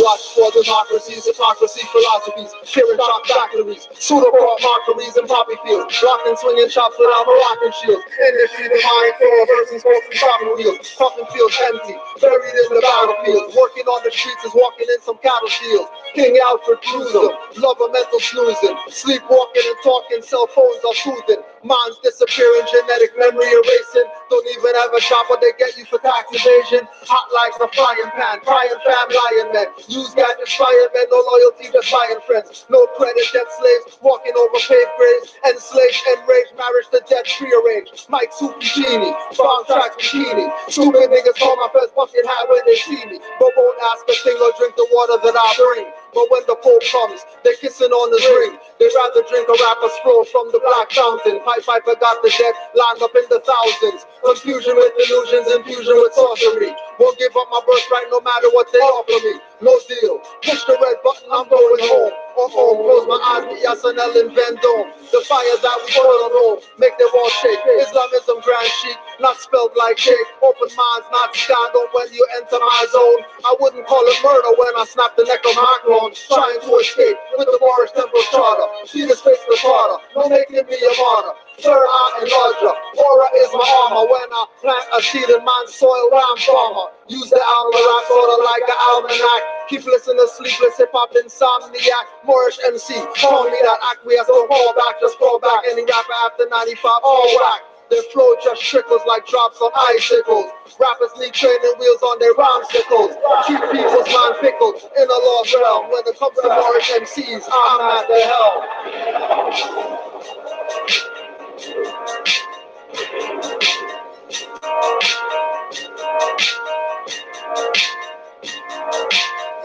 Watch for democracies, hypocrisy, philosophies, sharing chalk factories, pseudo-crop mockeries and poppy fields, rockin' swinging chops without Moroccan shields, industry divine for versus smoking chopping wheels, coffin fields empty, buried in the battlefields, working on the streets is walking in some cattle fields. King Alfred Cruiser, love a mental snoozing, sleepwalking and talking, cell phones are soothing, minds disappearing, genetic memory erasing, don't even have a job but they get you for tax evasion, hot like a frying pan, crying fam, lying men, use gadgets, firemen, no loyalty, just buying friends, no credit, debt slaves, walking over paved graves, enslaved, enraged, marriage to death, prearranged, Mike Soupy Genie, bomb tracks bikini, stupid niggas call my first bucket hat when they see me, but won't ask a thing or drink the water that I bring. But when the Pope comes, they're kissing on his ring. They'd rather drink a rapper scroll from the Black Fountain. Pipe Piper got the dead lined up in the thousands. Confusion with illusions, infusion with sorcery. Won't give up my birthright no matter what they offer me. No deal. Push the red button, I'm going home. Close my eyes, me Yasanel and Vendome. The fires that we put on home, make them all shake. Islamism grand chic, not spelled like shake. Open minds, not scandal when you enter my zone. I wouldn't call it murder when I snap the neck of Macron. Trying to escape with the Moorish temple charter. See the space the Carter, no making me a martyr. Third eye and larger, aura is my armor. When I plant a seed in man's soil, I'm farmer. Use the alma rap sorta like an almanac. Keep listening, sleepless hip-hop insomniac. Moorish MC, call me that acquiesce, don't fall back, just fall back. Any rapper after 95, all whack. Their flow just trickles like drops on icicles. Rappers need training wheels on their rhymesicles. Keep people's mind pickled in a lost realm. When it comes to Moorish MCs, I'm at the helm.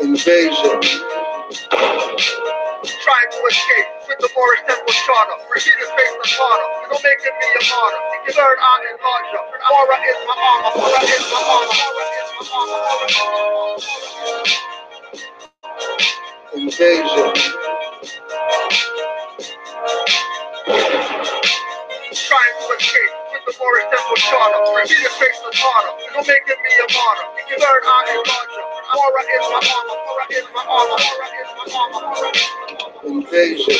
Invasion. Trying to escape with the Moorish temple charter. See the space the Carter, no making me a martyr. Third eye and larger. Aura is my armor. Aura is my armor. Aura is my armor. Aura is my armor. Invasion. Trying to escape with the Moorish temple charter. See the space the Carter, no making me a martyr. Third eye and larger. Aura is my armor. Aura is my armor. Aura is my armor. Aura is my armor. Invasion.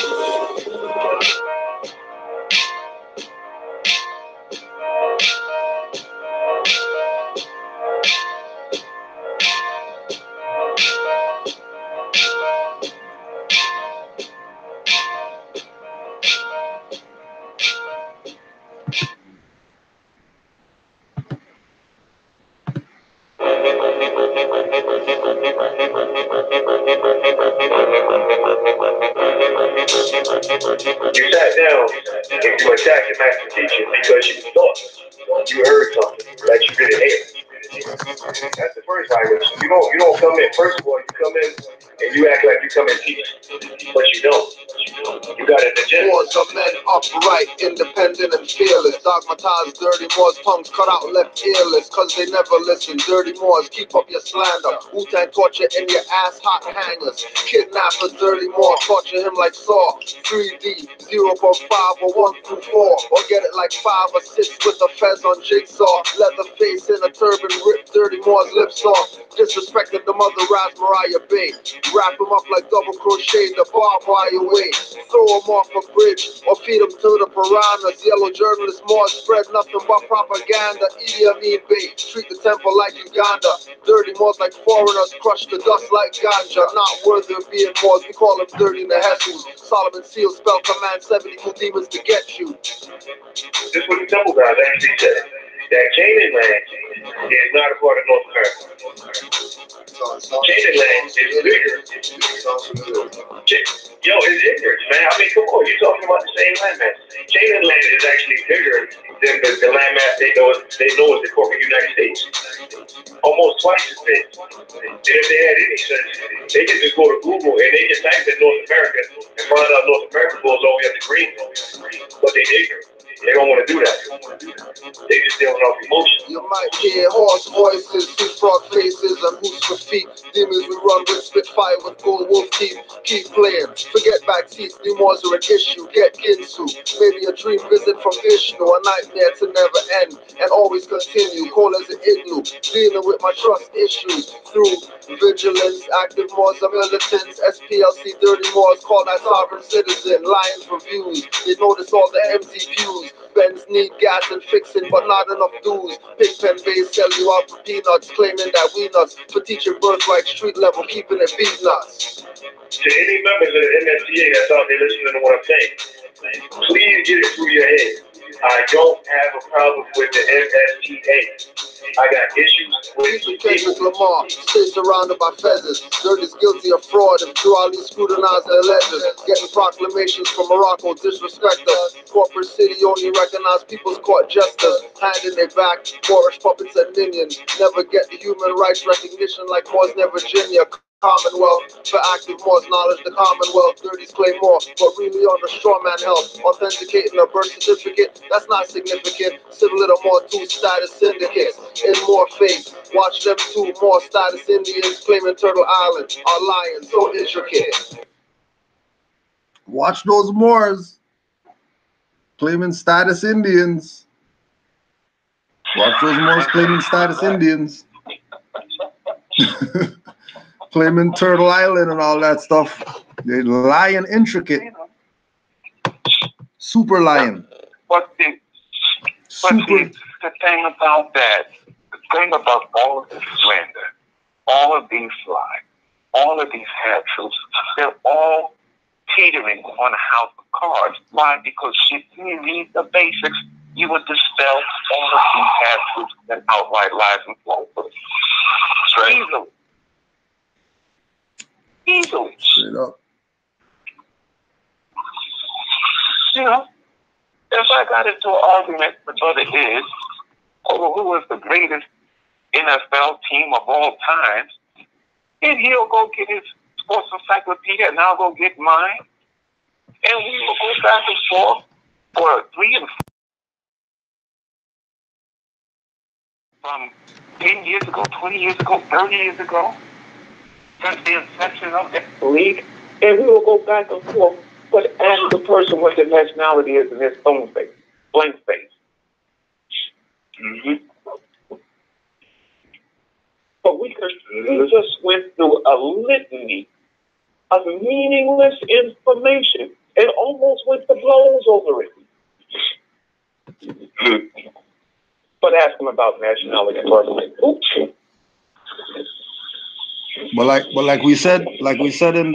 You sat down and you attacked your master teacher because you thought you heard something that you didn't hear. That's the first violation. You don't come in. First of all, you come in and you act like you come and teach, but you don't. You got an agenda. Wars of men upright, independent and fearless. Dogmatized, dirty Moors, tongues cut out, left earless. Cause they never listen. Dirty Moors, keep up your slander. Wu-Tang torture in your ass, hot hangers. Kidnappers, dirty Moors, torture him like Saw. 3D, 0.5 or 1 through 4. Or get it like 5 or 6 with the fez on jigsaw. Leather face in a turban, rip dirty Moors lips off. Disrespected the mother Raz Mariah Bay. Wrap him up like double crochet, the barbed wire way. Throw him off a bridge or feed him to the piranhas. Yellow journalists more spread nothing but propaganda. Idi Amin bait, treat the temple like Uganda. Dirty Moors like foreigners, crush the dust like ganja. Not worthy of being Moors, we call them dirty Nehesus. Solomon Seal spell command 72 demons to get you. This is what the temple guys actually said. That Canaanland is not a part of North America. Canaanland is bigger. Yo, it's ignorant, man. I mean, come on, you're talking about the same landmass. Canaanland is actually bigger than the landmass they know as the corporate United States. Almost twice as big. And if they had any sense, they could just go to Google and they can type in North America and find out North America goes all the way up to Greenville. But they ignorant. They don't want to do that. They just dealing off emotion. You might hear hoarse voices, see frog faces, and hoots for feet. Demons we run with spitfire with gold wolf teeth. Keep playing, forget back teeth. New Moors are an issue, get Ginsu. Maybe a dream visit from Vishnu, a nightmare to never end and always continue. Cold as an igloo, dealing with my trust issues through vigilance. Active Moors are militants, SPLC dirty Moors call that sovereign citizen. Lions reviews, they notice all the empty pews. Benz need gas and fixing, but not enough dues. Pigpen base sell you out for peanuts, claiming that we nuts for teaching birthright street level, keeping it beat nuts. To any members of the MSTA that's out there listening to what I'm saying, please get it through your head. I don't have a problem with the MSTA. I got issues with the Kendrick Lamar, stay surrounded by feathers. Dirt is guilty of fraud if Durali scrutinize their ledgers. Getting proclamations from Morocco, disrespect us. Corporate city only recognize people's court jesters. Hand in their back, moorish puppets and minions. Never get the human rights recognition like Moors near Virginia. Commonwealth, for active Moors knowledge, the Commonwealth, dirties claim more, but really on the straw man help. Authenticating a birth certificate, that's not significant. Civil little more two status syndicates. In more faith, watch them two more status Indians claiming Turtle Island. Our lions, so intricate. Watch those Moors claiming status Indians. Watch those Moors claiming status Indians. Claiming Turtle Island and all that stuff. They lying intricate. Super lying. But the thing about that, the thing about all of this slander, all of these lies, all of these half-truths, they're all teetering on a house of cards. Why? Because if you read the basics, you would dispel all of these half-truths and outright lies and falsehoods. Easily. Straight up. You know, if I got into an argument with Brother Iz over who was the greatest NFL team of all time, and he'll go get his sports encyclopedia and I'll go get mine, and we will go back and forth for 3 and 4 from 10 years ago, 20 years ago, 30 years ago, since the inception of the league, and we will go back and forth, but ask the person what their nationality is in their stone face, blank face. But we just went through a litany of meaningless information and almost went to blows over it. But ask them about nationality and birthright. But like we said in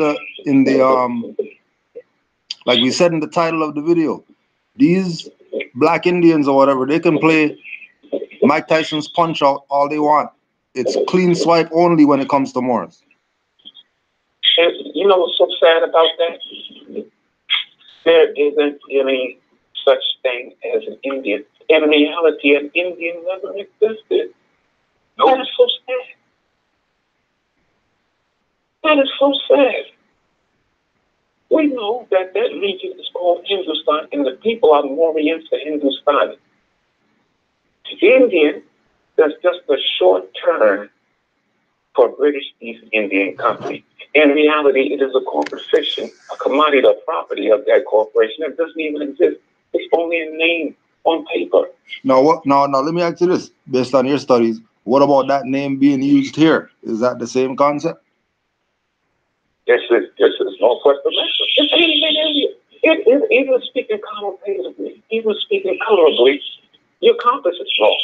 the title of the video, these black Indians or whatever, they can play Mike Tyson's Punch Out all they want. It's clean swipe only when it comes to Moors. And you know what's so sad about that? There isn't any such thing as an Indian. In reality, an Indian never existed. That is so sad. That is so sad. We know that region is called Hindustan, and the people are Morians to Hindustani. Indian, that's just a short term for British East Indian Company. In reality, it is a corporate fiction, a commodity or property of that corporation that doesn't even exist. It's only a name on paper. Now, let me ask you this: based on your studies, what about that name being used here? Is that the same concept? This is Northwest America. It's Indian. Even speaking connotatively, even speaking colorably, your compass is wrong.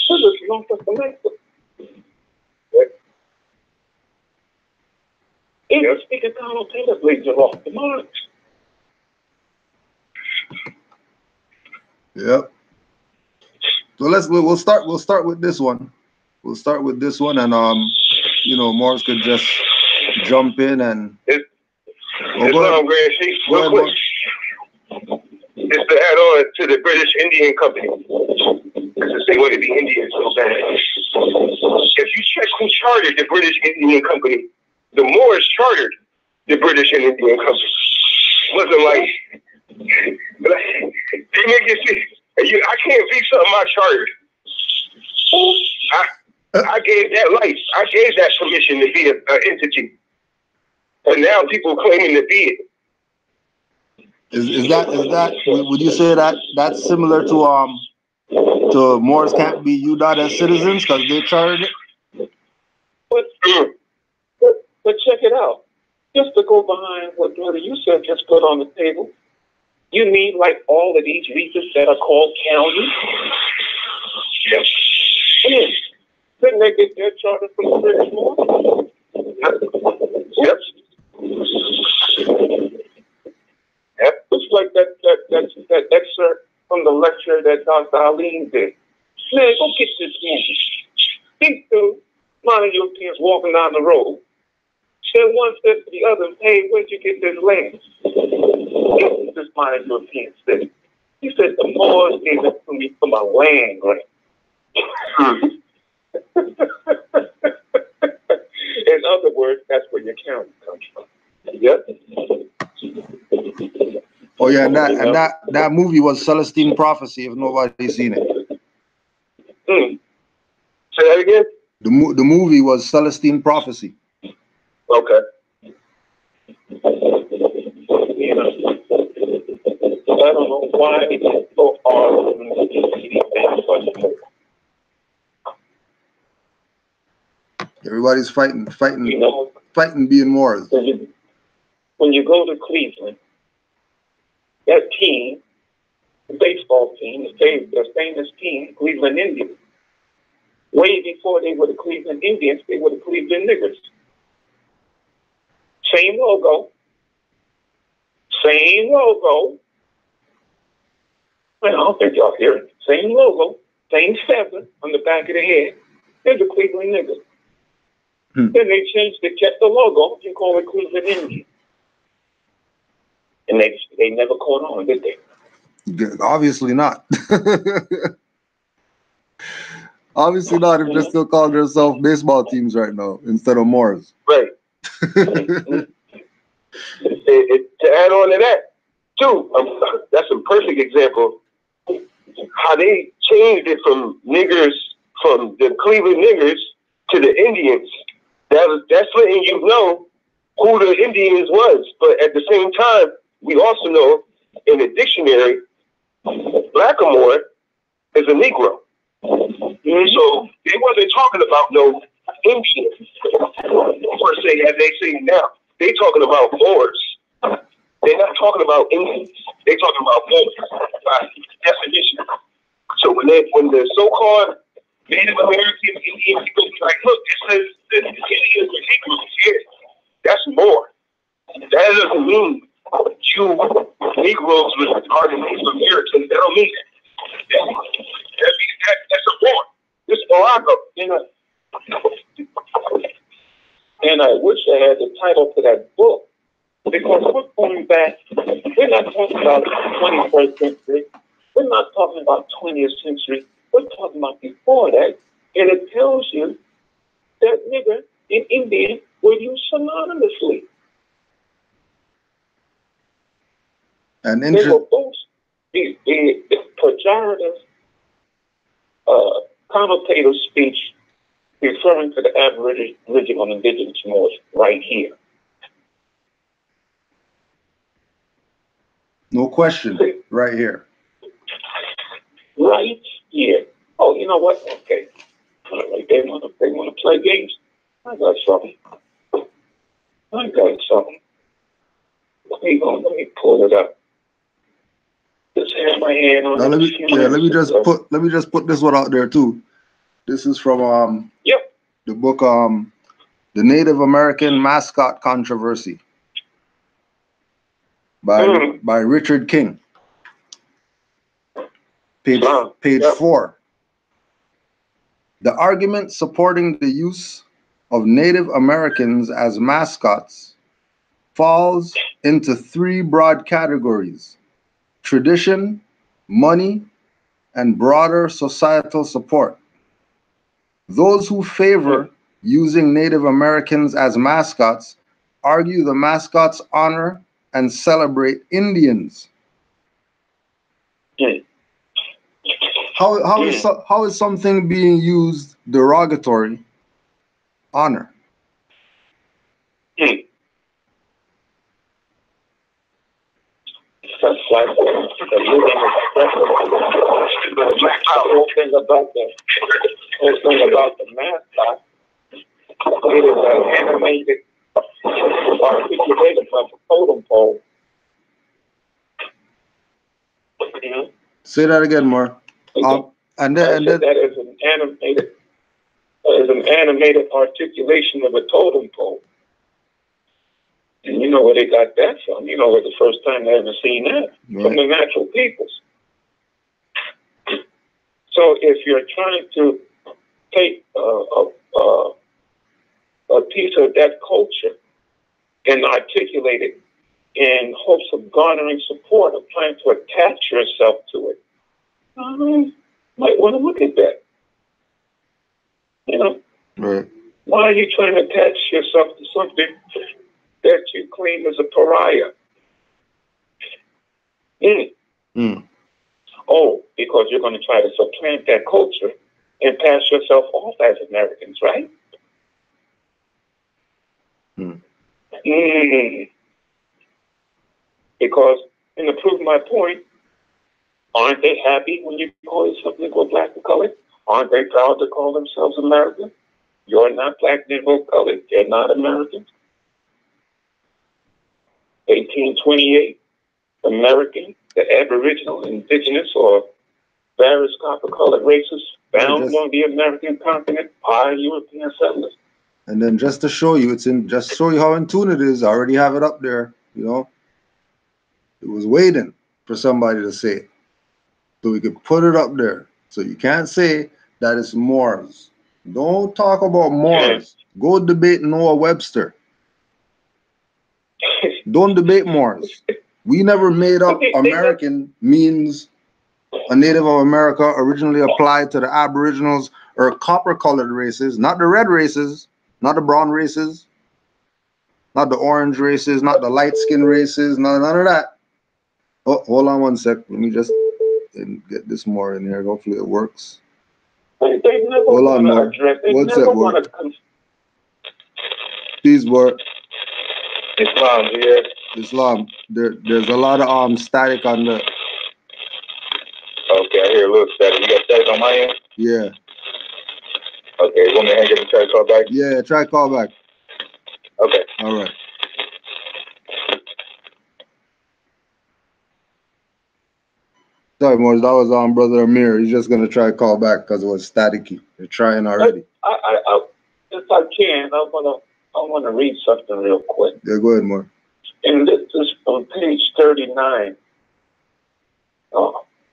This is Northwest America. Even speaking connotatively, you're off the mark. Yep. So we'll start with this one. We'll start with this one, and Morris could just jump in and. It's real quick. It's to add on to the British Indian Company, because they want to be Indian so bad. If you check who chartered the British Indian Company, the Moors chartered the British Indian Company. It wasn't like They make it see. I can't be something I chartered. I gave that life. I gave that permission to be an entity, and now people claiming to be it. Is that would you say that that's similar to Moors can't be UDOT as citizens because they chartered it? But check it out. Just to go behind what Brother Yusuf just put on the table, you mean like all of these regions that are called counties? Yes. Yeah. Couldn't they get their charter from the British Moors? Yep. Yep. It's like that excerpt from the lecture that Dr. Aline did. Man, go get this movie. These two modern Europeans walking down the road. Then one said to the other, hey, where'd you get this land? This modern European said. He said, the Moors gave it to me for my land grant. In other words, that's where your county comes from. Yep. Oh yeah, and that movie was Celestine Prophecy. If nobody's seen it. Say that again. The movie was Celestine Prophecy. Okay. You know, I don't know why it's so hard to Everybody's fighting, you know, fighting being Moors. When you go to Cleveland, that team, the baseball team, the famous team, Cleveland Indians, way before they were the Cleveland Indians, they were the Cleveland Niggers. Same logo. Same logo. Well, I don't think y'all hear it. Same logo, same feather on the back of the head. They're the Cleveland Niggers. Then they changed it, kept the logo, you call it Cleveland Indians. And they never caught on, did they? Obviously not. Obviously not if they're still calling themselves baseball teams right now instead of Moors. Right. To add on to that, too, that's a perfect example how they changed it from niggers, from the Cleveland Niggers to the Indians. That's letting you know who the Indians was. But at the same time, we also know in the dictionary, Blackamoor is a Negro. So they wasn't talking about no Indians, per se, as they say now. They talking about Moors. They're not talking about Indians. They're talking about Moors by definition. So when the so-called Native American Indian people be like, look, it says that the Indians are Negroes. Yeah, that's more. That doesn't mean you Negroes are the Native Americans. That don't mean that. That's a war. This is Morocco. And I wish I had the title to that book, because we're going back. We're not talking about 21st century. We're not talking about 20th century. We're talking about before that. And it tells you that nigger and Indian were used synonymously. And they were both the pejorative, connotative speech referring to the Aboriginal and Indigenous Moors right here. No question, right here. Right here. Oh, you know what? Okay. All right, they want to play games. I got something. Let me pull it up. Just have my hand on let me just put this one out there too. This is from the book The Native American Mascot Controversy by Richard King. Page 4. The argument supporting the use of Native Americans as mascots falls into three broad categories: tradition, money, and broader societal support. Those who favor using Native Americans as mascots argue the mascots honor and celebrate Indians Mm. How is something being used derogatory honor? Mm. That's like the living expression. The whole thing about the mascot, it is an animated articulation of a totem pole. You know? Say that again, more. And then that is an animated articulation of a totem pole. And you know where they got that from. You know where the first time they ever seen that. Right. From the natural peoples. So if you're trying to take a piece of that culture and articulate it in hopes of garnering support, of trying to attach yourself to it, you might want to look at that. You know? Right. Why are you trying to attach yourself to something that you claim as a pariah? Oh, because you're going to try to supplant that culture and pass yourself off as Americans, right? Because, and to prove my point, aren't they happy when you call yourself Negro, Black, and Colored? Aren't they proud to call themselves American? You're not Black, Negro, Colored. They're not Americans. 1828, American, the Aboriginal, Indigenous, or various copper-colored races found on the American continent by European settlers. And then just to show you, just show you how in tune it is. I already have it up there. You know, it was waiting for somebody to say it, so we could put it up there. So you can't say that it's Moors. Don't talk about Moors. Go debate Noah Webster. Don't debate Moors. We never made up American means a native of America originally applied to the Aboriginals or copper-colored races, not the red races, not the brown races, not the orange races, not the light-skinned races, none of that. Oh, hold on one sec. Let me just get this more in here. Hopefully it works. Hold on, more. One sec, boy. Please, boy. Islam, yeah. Islam. There's a lot of static on the. Okay, I hear a little static. You got static on my end? Yeah. Okay, you want me to hang up and try to call back? Yeah, try call back. Okay. All right. Sorry, Morris, that was Brother Amir. He's just gonna try to call back because it was staticky. They're trying already. If I can, I wanna read something real quick. Yeah, go ahead, Morris. And this is on page 39.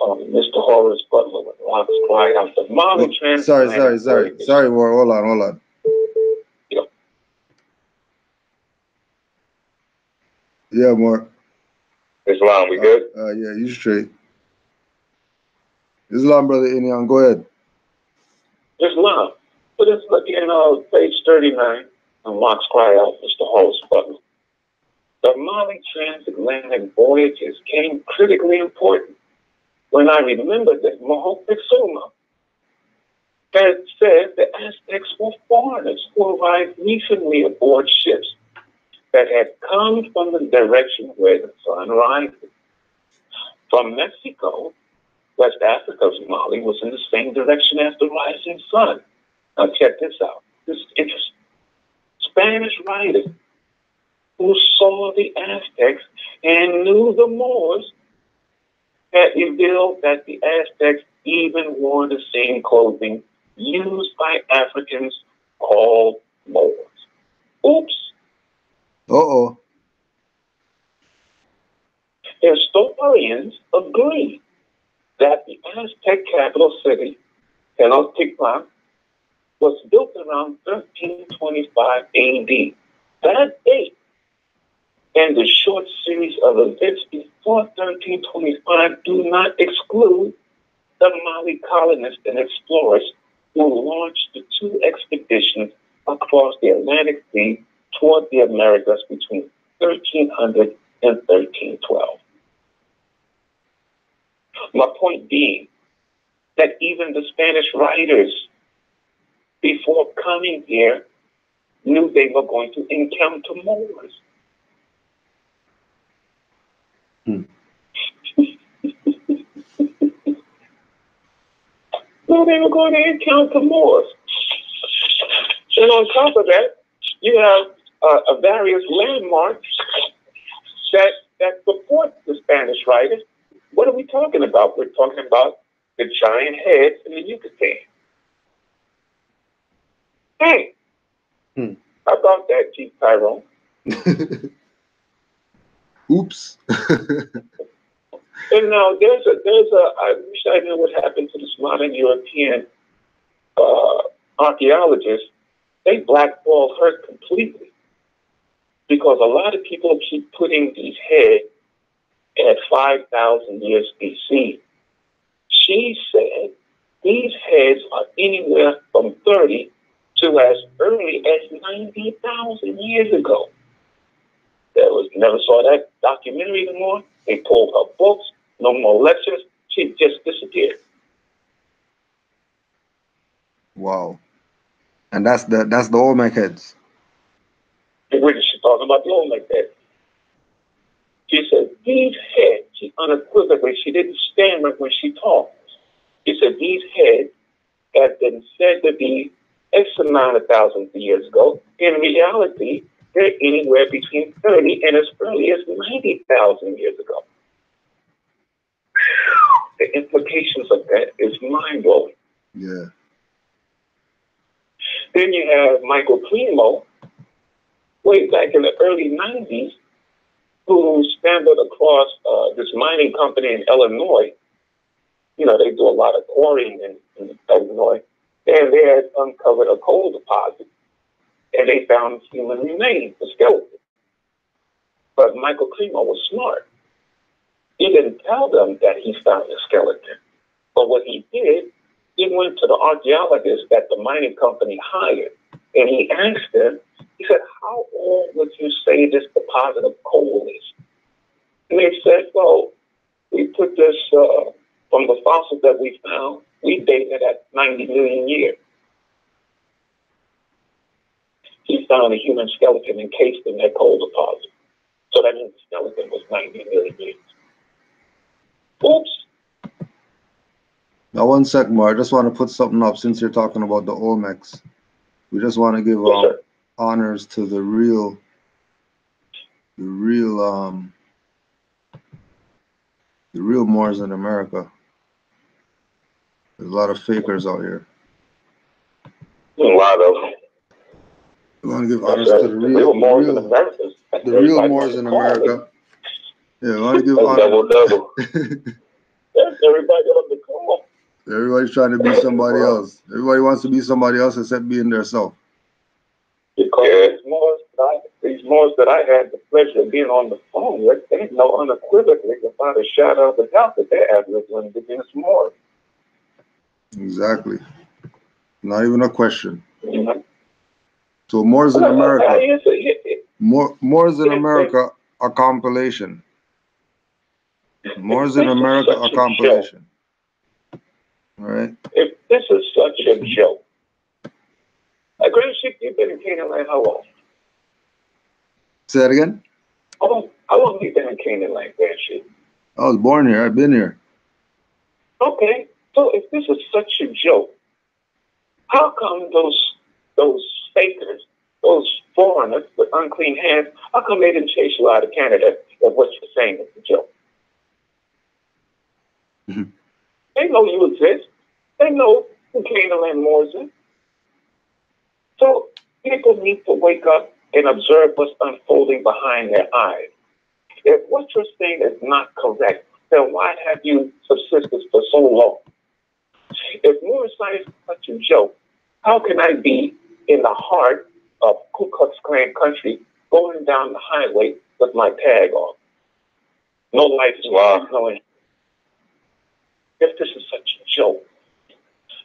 Mr. Horace Butler with Locks Cry out the Molly Sorry, War. Hold on. Yeah. Yeah, more. Islam, we good? Yeah, you straight. Islam, Brother Inyan, go ahead. Islam. But it's looking at page 39 on Locks Cry out, Mr. Horace Butler. The Mali transatlantic voyages came critically important when I remembered that Moctezuma had said the Aztecs were foreigners who arrived recently aboard ships that had come from the direction where the sun rises. From Mexico, West Africa's Mali was in the same direction as the rising sun. Now check this out. This is interesting. Spanish writers who saw the Aztecs and knew the Moors had revealed that the Aztecs even wore the same clothing used by Africans called Moors. Oops. Uh-oh. Historians agree that the Aztec capital city, Tenochtitlan, was built around 1325 AD. That date and the short series of events before 1325 do not exclude the Mali colonists and explorers who launched the two expeditions across the Atlantic Sea toward the Americas between 1300 and 1312. My point being that even the Spanish writers, before coming here, knew they were going to encounter Moors. No, they were going to encounter Moors. And on top of that, you have various landmarks that support the Spanish writers. What are we talking about? We're talking about the giant heads in the Yucatan. Hey, how about that, Chief Tyrone? Oops. And now there's a. I wish I knew what happened to this modern European archaeologists. They blackballed her completely because a lot of people keep putting these heads at 5,000 years BC. She said these heads are anywhere from 30 to as early as 90,000 years ago. Never saw that documentary anymore. They pulled her books, no more lectures. She just disappeared. Wow. And that's the Olmec heads. She's talking about the Olmec heads. She said, these heads, she unequivocally, she didn't stammer when she talked. She said, these heads have been said to be X amount of thousands of years ago. In reality, they're anywhere between 30 and as early as 90,000 years ago. The implications of that is mind-blowing. Yeah. Then you have Michael Primo, way back in the early 90s, who stumbled across this mining company in Illinois. You know, they do a lot of quarrying in Illinois. And they had uncovered a coal deposit. And they found human remains, a skeleton. But Michael Primo was smart. He didn't tell them that he found a skeleton. But what he did, he went to the archaeologist that the mining company hired. And he asked them, he said, how old would you say this deposit of coal is? And they said, well, we put this, from the fossils that we found, we date it at 90 million years. He found a human skeleton encased in that coal deposit. So that means the skeleton was 90 million years. Oops. Now, 1 second more. I just want to put something up since you're talking about the Olmecs. We just want to give honors to the real Moors in America. There's a lot of fakers out here. A lot of them. We want to give honors to the real Moors in America. The real Moors in America. Yeah, we want to give honors. Double. That's everybody on the call. Everybody's trying to be somebody else. Everybody wants to be somebody else except being their self. Because these Moors that I had the pleasure of being on the phone with, they know unequivocally without a shadow of a doubt that they're Aboriginal indigenous Moors. Exactly. Not even a question. Mm-hmm. So Moors in America. Moors in America, a compilation. Moors in America, a compilation. All right. If this is such a joke, Grand Sheik, you've been in Canaanland how long? Say that again? How long have you been in Canaanland, Grand Sheik? I was born here. I've been here. Okay. So if this is such a joke, how come those fakers, those foreigners with unclean hands, how come they didn't chase you out of Canada if what you're saying is a joke? Mm-hmm. They know you exist. They know who Canaanland Moors is. So people need to wake up and observe what's unfolding behind their eyes. If what you're saying is not correct, then why have you subsisted for so long? If Moorish science is such a joke, how can I be in the heart of Ku Klux Klan country going down the highway with my tag on? No lights, no anything. If this is such a joke,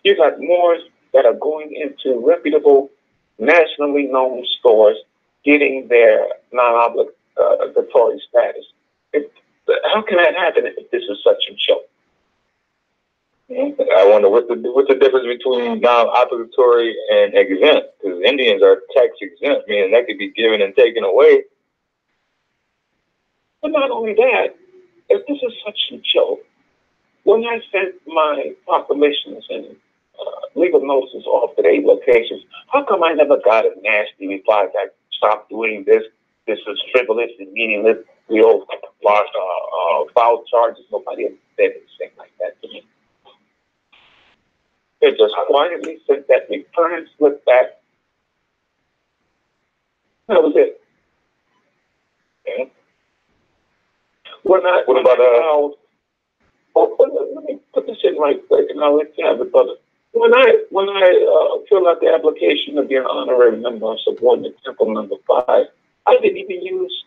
you got Moors that are going into reputable, nationally known stores, getting their non-obligatory status. How can that happen if this is such a joke? I wonder what's the difference between non-oppository and exempt? Because Indians are tax exempt, meaning that could be given and taken away. But not only that, if this is such a joke, when I sent my proclamations and legal notices off to the 8 locations, how come I never got a nasty reply that stop doing this? This is frivolous and meaningless. We all file charges. Nobody ever said anything like that to me. They just quietly sent that return slip back. That was it. Yeah. What about let me put this in right quick, and I'll let you have it, brother. When I fill out the application to be an honorary member of subordinate temple number 5, I didn't even use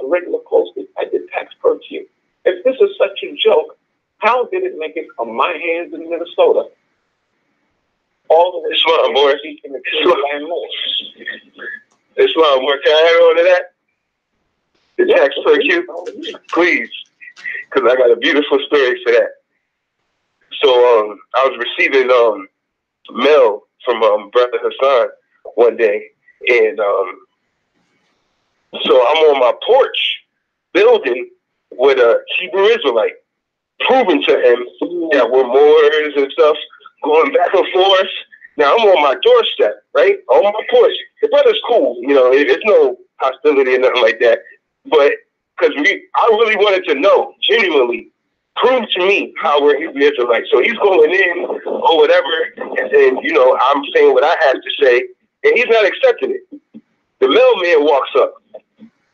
regular postage. I did tax per queue. If this is such a joke, how did it make it on my hands in Minnesota? All the way it's wrong, boy. It's wrong, boy. Can I have on to that? The tax per queue? Please. Because I got a beautiful story for that. So I was receiving mail from Brother Hassan one day, and so I'm on my porch building with a Hebrew Israelite, proving to him that we're Moors and stuff, going back and forth. Now I'm on my doorstep, right, on my porch. The brother's cool, you know. There's no hostility or nothing like that, but because I really wanted to know, genuinely, prove to me how we're Hebrew Israelites. So he's going in or whatever, and then, you know, I'm saying what I have to say, and he's not accepting it. The mailman walks up.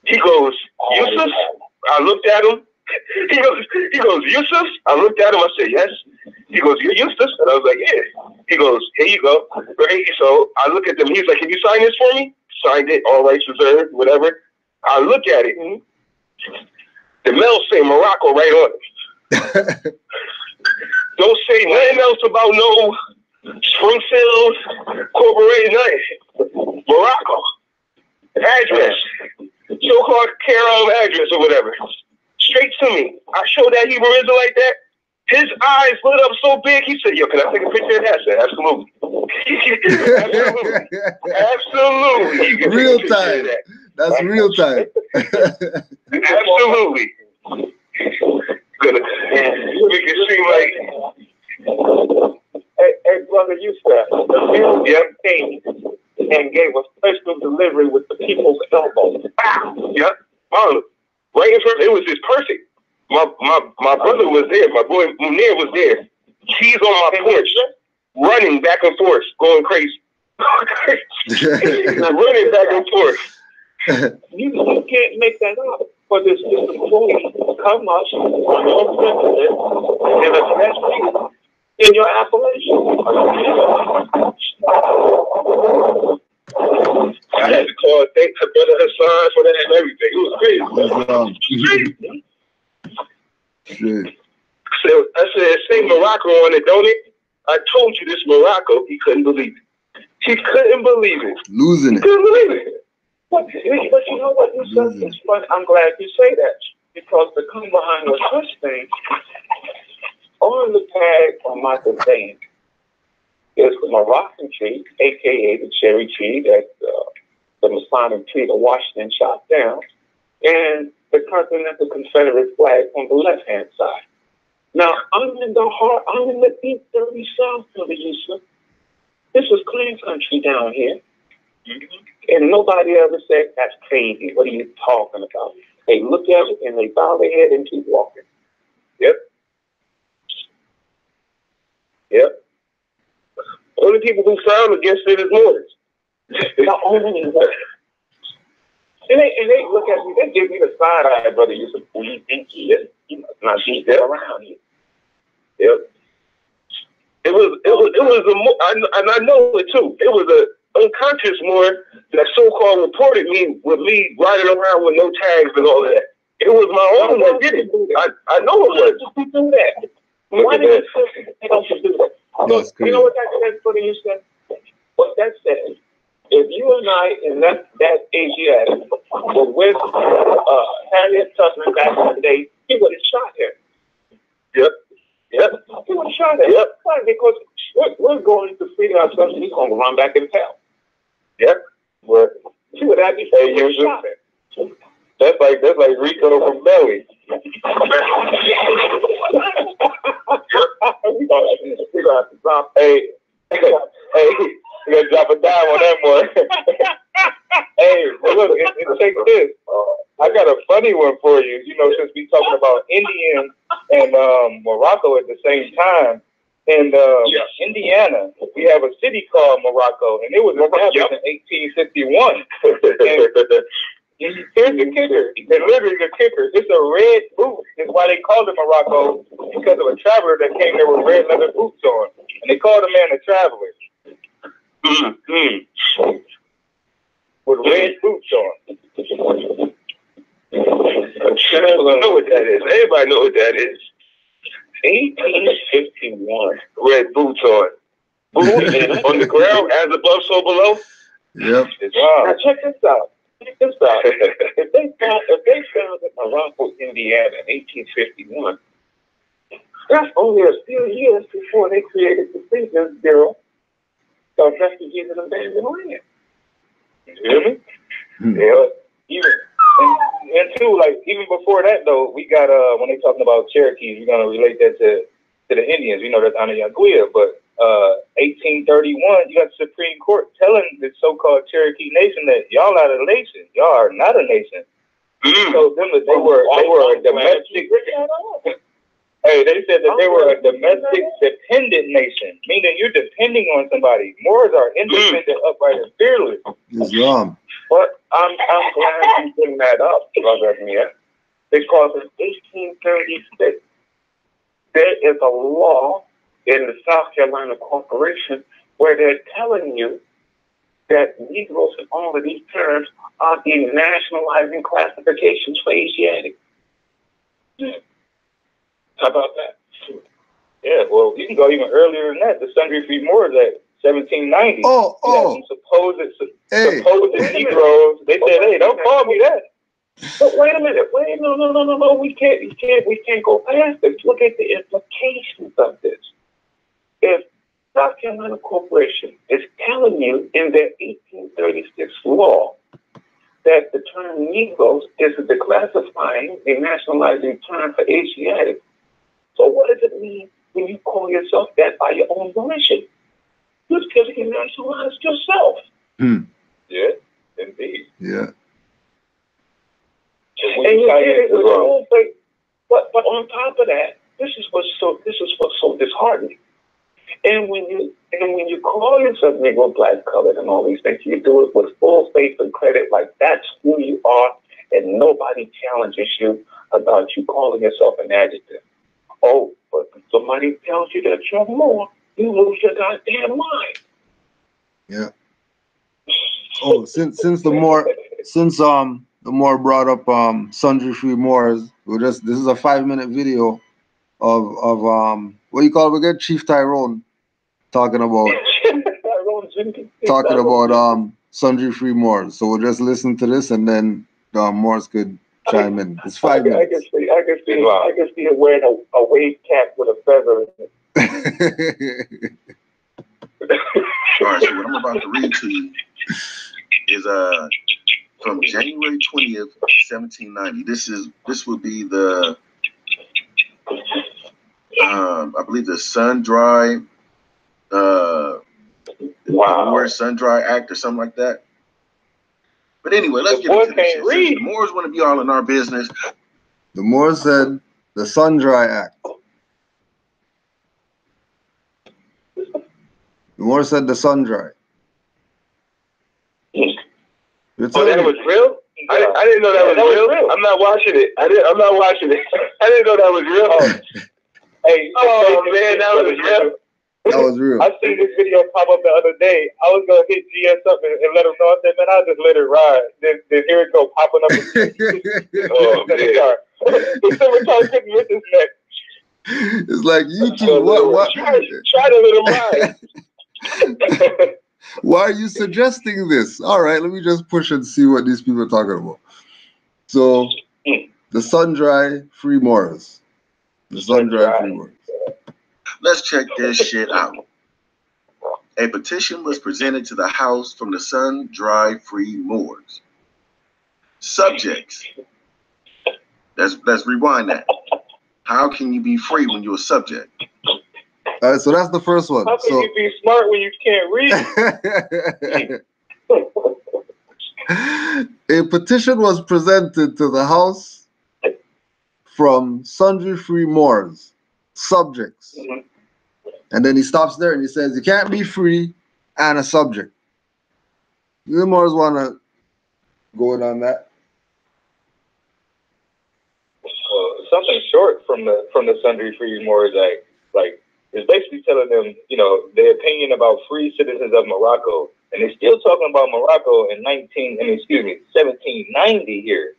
He goes, Yusuf? I looked at him. He goes, Yusuf? I looked at him. I said, yes. He goes, you're Yusuf? And I was like, yeah. He goes, here you go. Right? So I look at them. He's like, can you sign this for me? Signed it, all rights reserved, whatever. I look at it. The mail say Morocco right on it. Don't say nothing else about no Springfield Corporation, nothing. Morocco. Address. So-called care of address or whatever. Straight to me. I showed that Hebrew Israelite that. His eyes lit up so big, he said, yo, can I take a picture of that? I said, absolutely. Absolutely. You can real take a time. That. That's right? Real time. Absolutely. Gonna make it seem like. Hey, brother, you said the mail came and gave a special delivery with the people's elbow. Yep. Right in front. It was just perfect. My brother was there. My boy Munir was there. He's on my porch, running back and forth, going crazy. Running back and forth. You can't make that up. For this employee come up on your president and address you in your appellation. I had to call thank to Brother Hassan for that and everything. It was crazy. Shit. So I said, say Morocco on it, don't it? I told you this Morocco. He couldn't believe it. He couldn't believe it. Losing it. Couldn't believe it. But you know what you said? It's fun. I'm glad you say that, because the come behind was this thing. On the tag on my container is the Moroccan tree, aka the cherry tree that the Masonic tree of Washington chopped down, and the Continental Confederate flag on the left-hand side. Now, I'm in the deep, dirty South of the East. This is clean country down here. And nobody ever said, that's crazy. What are you talking about? They look at it and they bow their head and keep walking. Yep. Yep. Only people who frown against it is Moors. The only one. And they look at me, they give me the side eye, brother. You said, who you think he is? You must not be there around here. Yep. It was and I know it too. It was a unconscious Moor that so-called reported me with me riding around with no tags and all that. It was my own that did it. I know it was. Why did you do that? Why did you do that? That's crazy. You know what that says, brother? You said? What that says, if you and I in that Asiatic were with Harriet Tubman back in the day, he would have shot her. Yep. Yep. You want to try that? Yep. Why? Because we're going to free ourselves and he's going to run back and tell. Yep. But see what happens? Hey, that's like Rico from Belly. We gonna have to drop. Hey, we gonna drop a dime on that one. Hey, but look, take this. I got a funny one for you. You know, since we talking about Indians and Morocco at the same time. In Indiana, we have a city called Morocco, and it was established in 1851. And here's the kicker. And literally the kicker. It's a red boot. It's why they called it Morocco, because of a traveler that came there with red leather boots on. And they called the man a traveler. With red boots on. A traveler. I know what that is. Everybody know what that is. 1851. Red boots on. Boots on the ground, as above, so below. Yep. Wow. Now check this out. Check this out. If they founded Morocco, Indiana in 1851, that's only a few years before they created the Census Bureau of Refugees and Abandoned Land. You hear me? Yeah. And too, like, even before that, though, we got, when they talking about Cherokees, we're going to relate that to the Indians. We know that's Anayaguia, but 1831, you got the Supreme Court telling the so-called Cherokee Nation that y'all are a nation. Y'all are not a nation. So them that they were a domestic. Hey, they said that they were a domestic dependent nation, meaning you're depending on somebody. Moors are independent, upright, and fearless. Islam. But I'm glad you bring that up, Brother Mia, because in 1836, there is a law in the South Carolina Corporation where they're telling you that Negroes and all of these terms are denationalizing classifications for Asiatic. How about that? Yeah, well, you can go even earlier than that. The Sundry Free Moors at 1790. Supposed Negroes. They said, hey, don't call me that. But wait a minute. No. We can't go past this. Look at the implications of this. If South Carolina Corporation is telling you in their 1836 law that the term Negroes is a declassifying, denationalizing term for Asiatic, so what does it mean when you call yourself that by your own volition? You physically nationalized yourself. Yeah, indeed. Yeah. And you did it with the whole thing. But on top of that, this is what's so disheartening. And when you call yourself Negro, Black, Colored, and all these things, you do it with full faith and credit, like that's who you are, and nobody challenges you about you calling yourself an adjective. Oh, but if somebody tells you that you're more, you lose your goddamn mind. Yeah. Oh, since the more brought up Sundry Free Moors, this is a 5-minute video of what do you call it again? Chief Tyrone talking about Sundry Free Moors. So we'll just listen to this and then Moors could chime in. It's 5 minutes. I can see him wearing a wave cap with a feather in it. All right, so what I'm about to read to you is from January 20th, 1790. This would be the I believe the Sun-Dry Moorish Sun-Dry Act or something like that. But anyway, let's get into this. The Moors want to be all in our business. The Moors said the Sun-Dry Act. The Moors said the Sun-Dry. Oh, that was real? I didn't know that was real. I'm not watching it. I'm not watching it. I didn't know that was real. Hey, man, that was real. That was real. I seen this video pop up the other day. I was gonna hit GS up and let him know. I said, man, I'll just let it ride. Then here it go, popping up. Oh man! The summertime couldn't miss his neck. It's like YouTube. What? Try to let him ride. Why are you suggesting this? All right, let me just push and see what these people are talking about. So, the Sun-Dry Free Moors. The Sun-Dry Free Moors. Let's check this shit out. A petition was presented to the House from the sun-dry-free Moors. Subjects. Let's rewind that. How can you be free when you're a subject? All right, so that's the first one. How can you be smart when you can't read? A petition was presented to the House from sundry free Moors, subjects. Mhm. And then he stops there and he says, you can't be free and a subject. You Moors want to go in on that? Something short from the Sundry Free Moors Act, like, is basically telling them, you know, their opinion about free citizens of Morocco, and they're still talking about Morocco in 1790 here,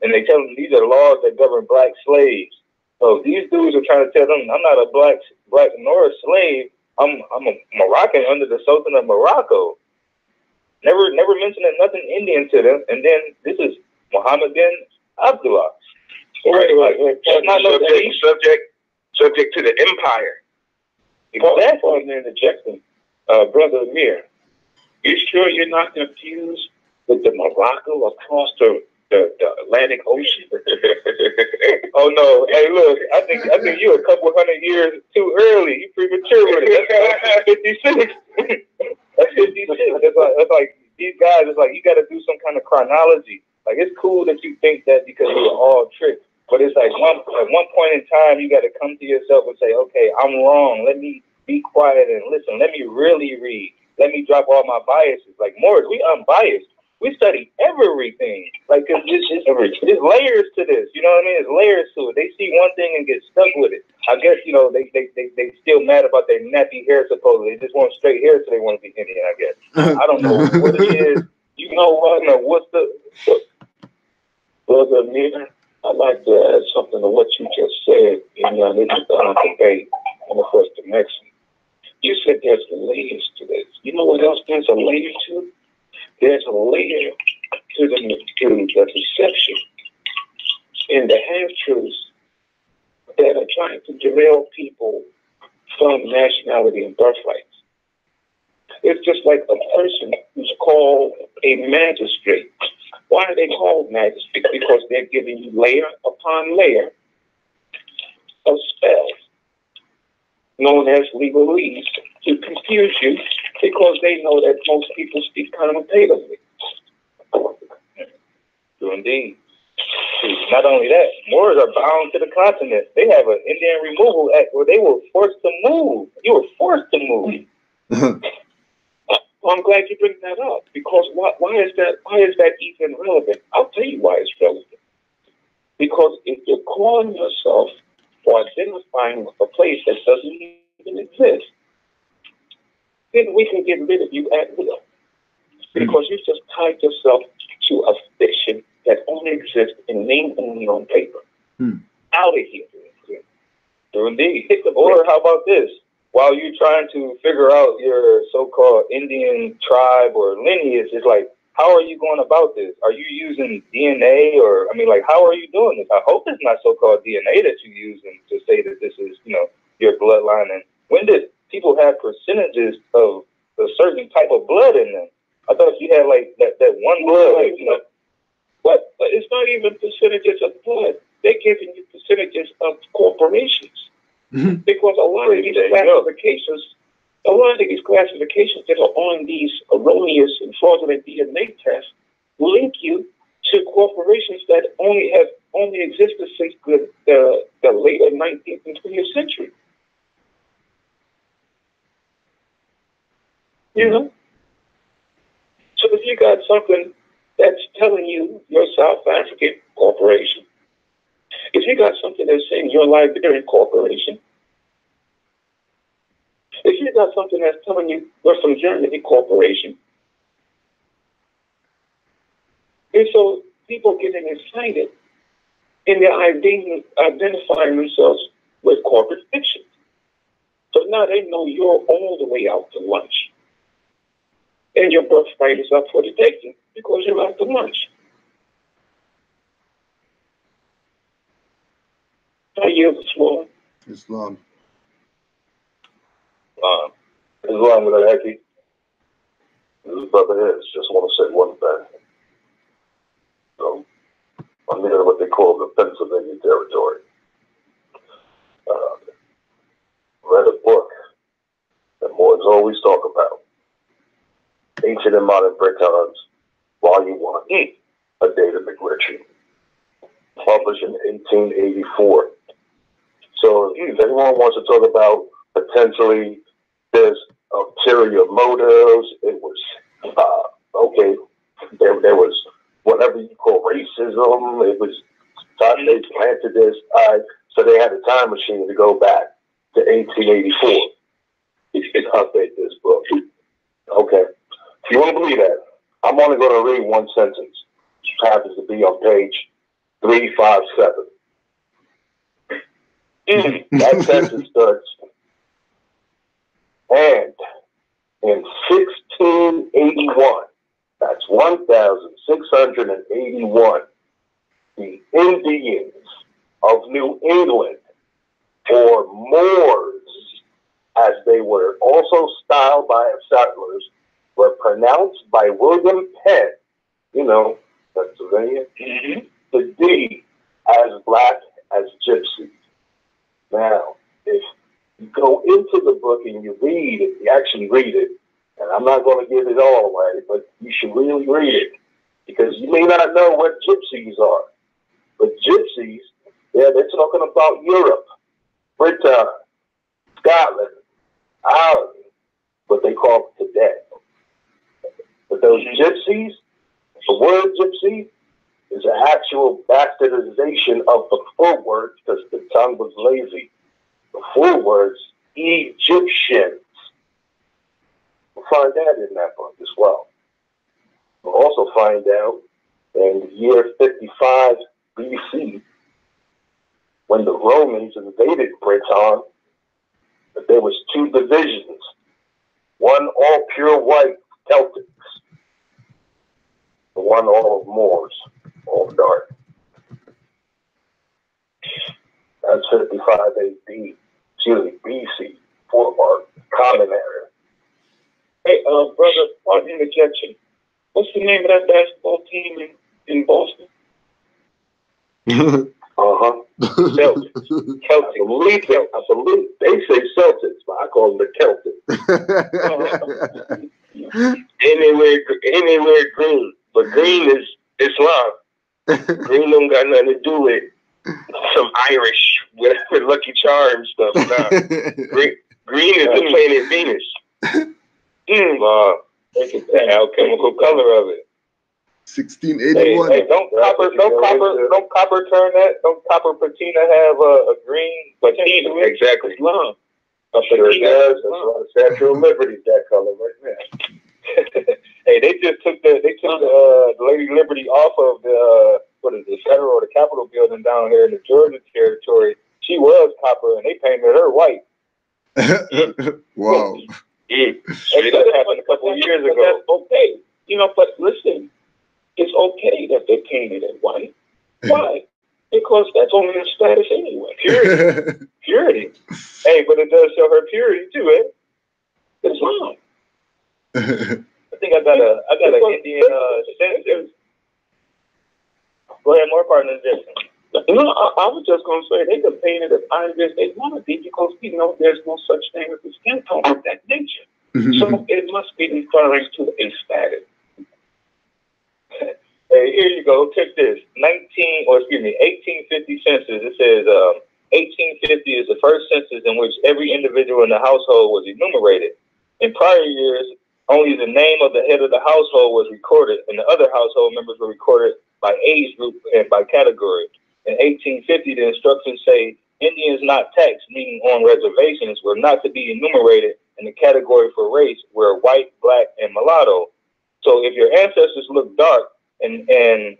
and they tell them these are laws that govern black slaves. So these dudes are trying to tell them, I'm not a black nor a slave. I'm a Moroccan under the Sultan of Morocco. Never mentioning nothing Indian to them, and then this is Muhammad bin Abdullah. Right. Subject to the empire. Exactly. Pardon the interjection. Brother Amir, you sure you're not confused with the Morocco across the Atlantic Ocean? Oh no! Hey, look, I think you're a couple hundred years too early. You premature with it. That's 56. That's 56. That's like these guys. It's like you got to do some kind of chronology. Like it's cool that you think that because we were all tricked, but it's like at one point in time you got to come to yourself and say, okay, I'm wrong. Let me be quiet and listen. Let me really read. Let me drop all my biases. Like Morris, we unbiased. We study everything. Like, cause there's layers to this. You know what I mean? There's layers to it. They see one thing and get stuck with it. I guess, you know, they still mad about their nappy hair, supposedly. They just want straight hair, so they want to be Indian, I guess. I don't know what it is. You know what? No, what's the... Brother Amir, I'd like to add something to what you just said in your debate on the first dimension. You said there's layers to this. You know what else there's a layer to? There's a layer to the deception and the half-truths that are trying to derail people from nationality and birthrights. It's just like a person who's called a magistrate. Why are they called magistrates? Because they're giving you layer upon layer of spells known as legalese to confuse you because they know that most people speak connotatively. Indeed. Not only that, Moors are bound to the continent. They have an Indian removal act where they were forced to move. You were forced to move. Well, I'm glad you bring that up because why is that even relevant? I'll tell you why it's relevant. Because if you're calling yourself or identifying with a place that doesn't even exist, then we can get rid of you at will. Because you just tied yourself to a fiction that only exists in name only on paper. Out of here. Indeed. Or how about this? While you're trying to figure out your so-called Indian tribe or lineage, it's like, how are you going about this? Are you using DNA or, I mean, like, how are you doing this? I hope it's not so-called DNA that you're using to say that this is, you know, your bloodline. And when did people have percentages of a certain type of blood in them? I thought you had, like, that one blood, like, you know. But it's not even percentages of blood. They're giving you percentages of corporations. Because a lot of these classifications that are on these erroneous and fraudulent DNA tests link you to corporations that only existed since the later 19th and 20th century. You know? So if you got something that's telling you you're South African corporation, if you got something that's saying you're Liberian corporation, if you got something that's telling you you're from Germany corporation, and so people getting excited and they're identifying themselves with corporate fiction. So now they know you're all the way out to lunch. And your birthright is up for the taking because you're out to lunch. I yield the floor. Islam. Islam with Heki. This is Brother His. Just want to say one thing. So, I'm near what they call the Pennsylvania territory. Read a book that Moors always talk about. Ancient and Modern Britons, Volume 1, A Data McRitchie. Published in 1884. So if anyone wants to talk about potentially there's ulterior motives, it was, okay, there was whatever you call racism, it was thought they planted this, so they had a time machine to go back to 1884. You can update this book. Okay. If you want to believe that, I'm only going to read one sentence. It happens to be on page 357. That sentence starts, and in 1681, that's 1681, the Indians of New England, or Moors, as they were also styled by settlers, were pronounced by William Penn, Pennsylvania, the D as black as gypsies. Now, if you go into the book and you read it, you actually read it, and I'm not going to give it all away, but you should really read it, because you may not know what gypsies are. But gypsies, they're talking about Europe, Britain, Scotland, Ireland, what they call it today. But those gypsies, the word gypsy is an actual bastardization of the full word, because the tongue was lazy. The full words, Egyptians. We'll find that in that book as well. We'll also find out in the year 55 BC, when the Romans invaded Britain, that there was two divisions. One all pure white Celtics, the one all Moors, all dark. That's 55 AD, BC, for our common era. Hey, brother, pardon the interjection. What's the name of that basketball team in Boston? Celtics. Celtics. I believe they say Celtics, but I call them the Celtics. Anywhere green, but green is Islam. Green don't got nothing to do with some Irish, whatever Lucky Charms stuff. Nah. Green is the planet Venus. Look at the alchemical color of it. 1681. Hey, don't copper turn that? Don't copper patina have a green patina? Exactly. Islam. Sure it does. That's why the Statue of Liberty is that color right now. Hey, they took the Lady Liberty off of the the Federal or the Capitol building down here in the Georgia territory. She was copper, and they painted her white. Wow. That happened a couple of years ago. That's okay, but listen, it's okay that they painted it white. Why? Because that's only a status anyway. Purity. Purity. Hey, but it does show her purity too, eh? Islam. I think I got an Indian senator. Go ahead, more partners. I was just going to say they could paint it as fine as they want to be, because there's no such thing as a skin tone of that nature. So it must be referring to a status. Hey, here you go. Check this. 1850 census. It says 1850 is the first census in which every individual in the household was enumerated. In prior years, only the name of the head of the household was recorded, and the other household members were recorded by age group and by category. In 1850, the instructions say Indians not taxed, meaning on reservations, were not to be enumerated in the category for race, where white, black, and mulatto. So if your ancestors looked dark and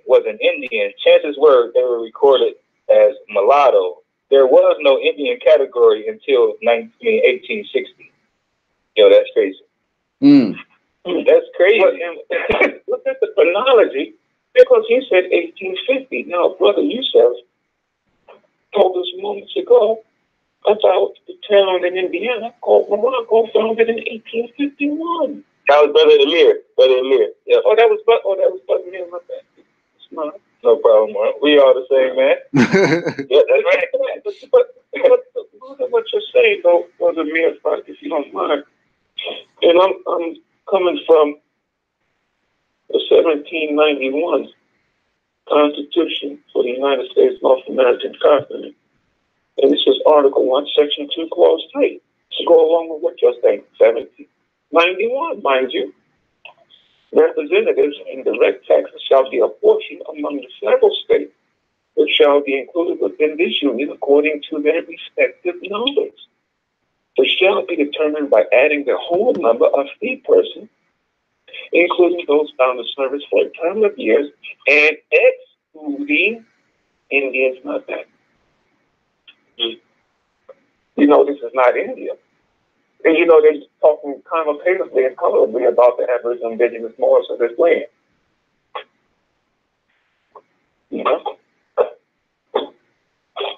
was an Indian, chances were they were recorded as mulatto. There was no Indian category until 1860. That's crazy. That's crazy. Look at the chronology, because he said 1850. Now, Brother Yusef told us moments ago about the town in Indiana called Morocco, founded in 1851. That was Brother Amir. Brother Amir. Yeah. Oh, that was Brother Amir. My bad. No problem, man. We all the same, man. Yeah, that's right. But what you're saying, though, Brother Amir, if you don't mind, and I'm coming from the 1791 Constitution for the United States North American Continent. And this is Article 1, Section 2, Clause 3. To go along with what you're saying, 1791, mind you. Representatives and direct taxes shall be apportioned among the several states which shall be included within this union according to their respective numbers, which shall be determined by adding the whole number of free persons, including those bound to service for a term of years, and excluding Indians not that. You know, this is not India. And you know, they're talking connotatively and colorably about the Aboriginal indigenous Moors of this land. You know?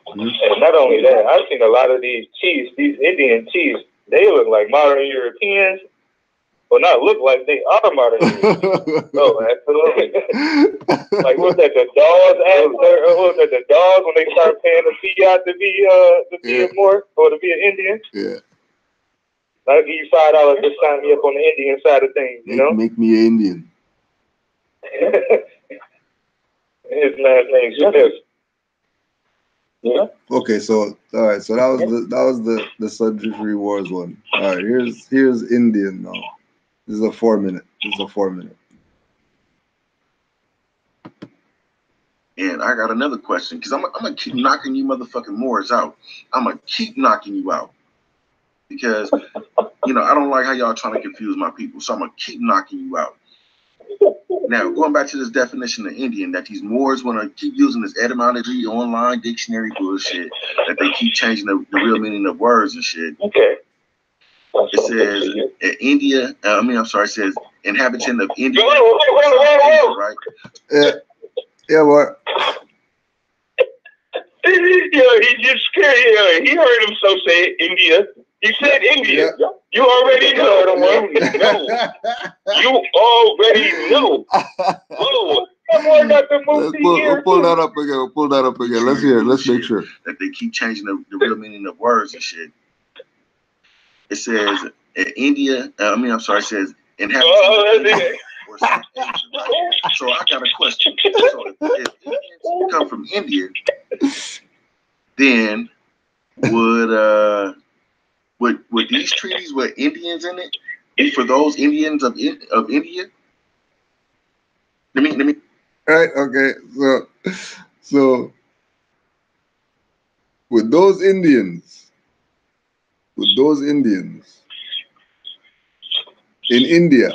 And not only that, I've seen a lot of these chiefs, these Indian chiefs, they look like modern Europeans. Well, not look like, they are modern Europeans. No, absolutely. Like, what's that, the dogs after, or what was that, the dogs when they start paying the fiat to be a Moor, or to be an Indian? Yeah. I'll give you $5 to sign me up on the Indian side of things, you know? Make me an Indian. His last name's Smith. Yeah. Okay, so all right, so that was the Subjectory Wars one. All right, here's Indian now. This is a 4-minute. And I got another question, because I'm gonna keep knocking you motherfucking Moors out. I'm gonna keep knocking you out. Because, you know, I don't like how y'all trying to confuse my people. So I'm going to keep knocking you out. Now, going back to this definition of Indian, that these Moors want to keep using this etymology, online dictionary bullshit, that they keep changing the real meaning of words and shit. Okay. It says India, it says inhabitant of India. Whoa. Right? Yeah, what? Yeah, he just scared. Yeah, he heard himself say India. He said India. Yeah. You already know. You already know. Whoa. Pull that up again. Pull that up again. Let's hear it. Let's make sure. That they keep changing the real meaning of words and shit. It says India. It says inhabitant. So I got a question. So if Indians come from India, then would these treaties with Indians in it be for those Indians of India? Let me. Right. Okay. So would those Indians in India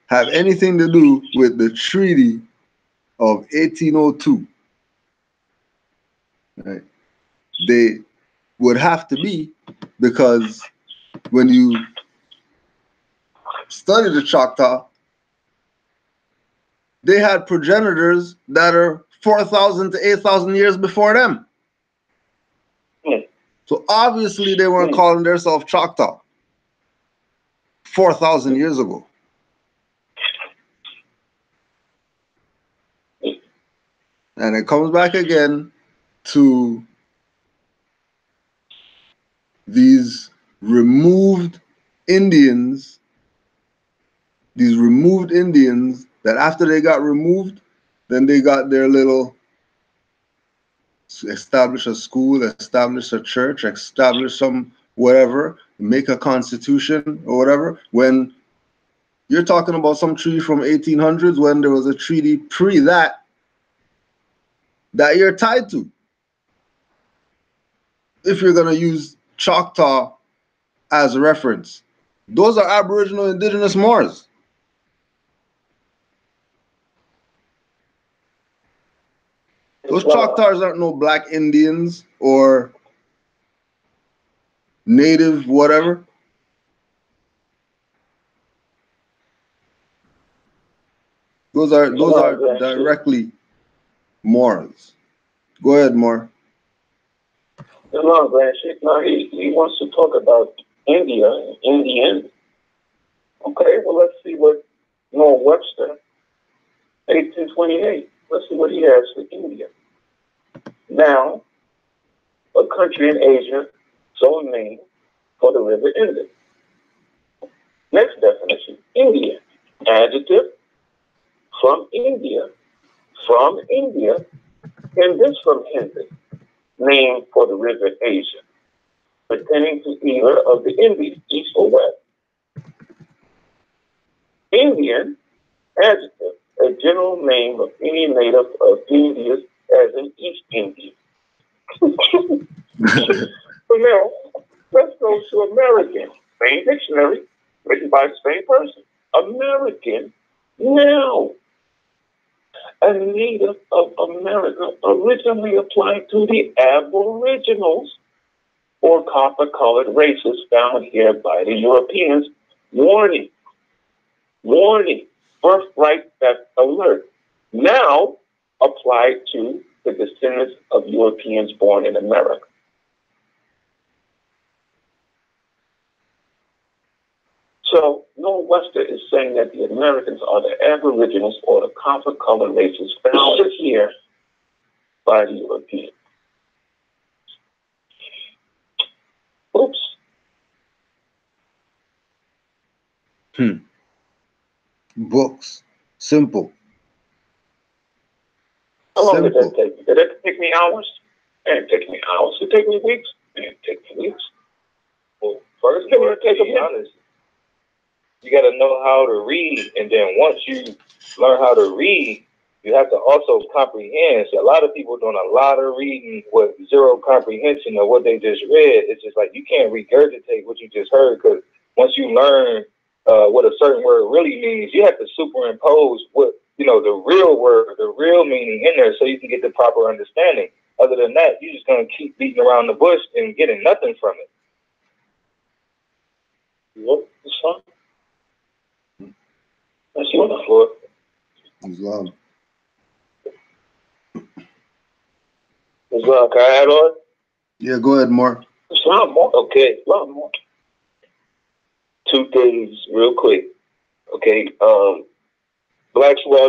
have anything to do with the Treaty of 1802? Right. They would have to be, because when you study the Choctaw, they had progenitors that are 4,000 to 8,000 years before them. So obviously they weren't calling themselves Choctaw 4,000 years ago. And it comes back again to these removed Indians, that after they got removed, then they got their little, establish a school, establish a church, establish some whatever, make a constitution or whatever. When you're talking about some treaty from 1800s, when there was a treaty pre that you're tied to. If you're going to use Choctaw as a reference, those are Aboriginal indigenous Moors. Those Choctaws aren't no black Indians or native whatever. Those are directly Moors. Go ahead, Moor. The long Grand Sheikh, now he wants to talk about India and Indian. Okay, well, let's see what Noah Webster, 1828, let's see what he has for India. Now, a country in Asia, sole name for the river Indus. Next definition, Indian, adjective, from India, and this from Hindi, name for the river Asia, pertaining to either of the Indies, east or west. Indian, adjective, a general name of any native of India, as in East India. So now, let's go to American, same dictionary, written by the same person. American, now, a native of America, originally applied to the Aboriginals or copper-colored races found here by the Europeans. Warning, birthright theft alert. Now applied to the descendants of Europeans born in America. So Noah Webster is saying that the Americans are the Aboriginals or the copper-colored races found here by the Europeans. Oops. Books. Simple. How long did that take me? Did that take me hours? It didn't take me hours. It take me weeks? It didn't take me weeks. Well, first of all, to be honest, you got to know how to read, and then once you learn how to read, you have to also comprehend. So a lot of people doing a lot of reading with zero comprehension of what they just read. It's just like you can't regurgitate what you just heard, because once you learn what a certain word really means, you have to superimpose what, you know, the real word, the real meaning in there, so you can get the proper understanding. Other than that, you're just going to keep beating around the bush and getting nothing from it. Yep, it's fine. Let's see on the floor. Islam. Islam, can I add on? Yeah, go ahead, Mark. Islam, okay, Islam, Mark. Two things real quick. Okay, Black's Law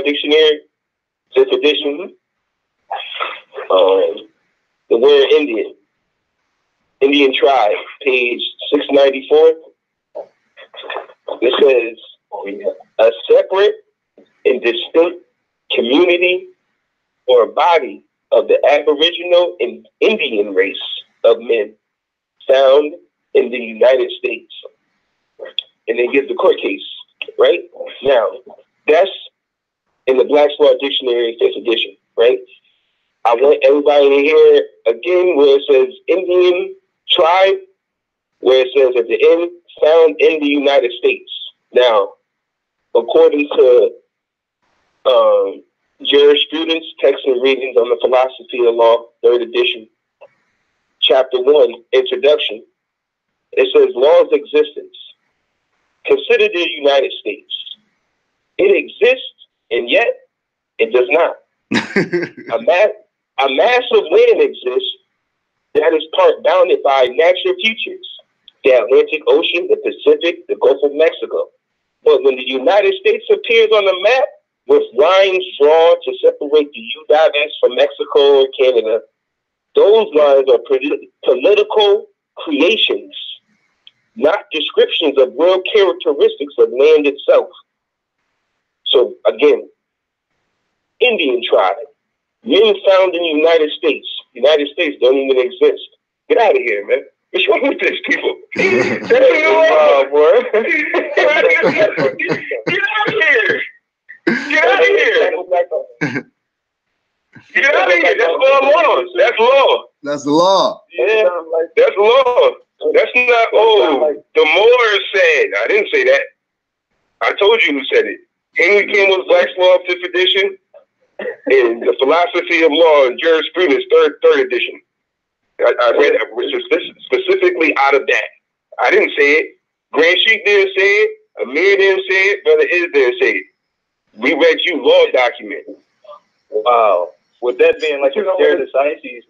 Dictionary, 5th edition. The word Indian tribe, page 694. It says a separate and distinct community or body of the Aboriginal and Indian race of men found in the United States. And they give the court case, right? Now, that's in the Black's Law Dictionary, 5th edition, right? I want everybody to hear again where it says Indian tribe, where it says at the end, found in the United States. Now, according to jurisprudence, text and readings on the philosophy of law, 3rd edition, chapter 1, introduction, it says law's existence. Consider the United States. It exists, and yet it does not. A mass of land exists that is part bounded by natural features, the Atlantic Ocean, the Pacific, the Gulf of Mexico. But when the United States appears on the map with lines drawn to separate the U.S. from Mexico or Canada, those lines are political creations, not descriptions of real characteristics of land itself. So again, Indian tribe, men found in the United States. United States don't even exist. Get out of here, man. What's wrong with these people? Get out of here. Get out of here. Get out of here. Get out of here. That's law. That's law. That's the law. Yeah, that's law. That's not, the Moors said. I didn't say that. I told you who said it. Henry King was Black's Law, 5th edition, and the philosophy of law and jurisprudence, third edition. I read specifically out of that. I didn't say it. Grand Sheik didn't say it. Amir didn't say it. Brother Iz didn't say it. We read you law document. Wow. With that being like their societies,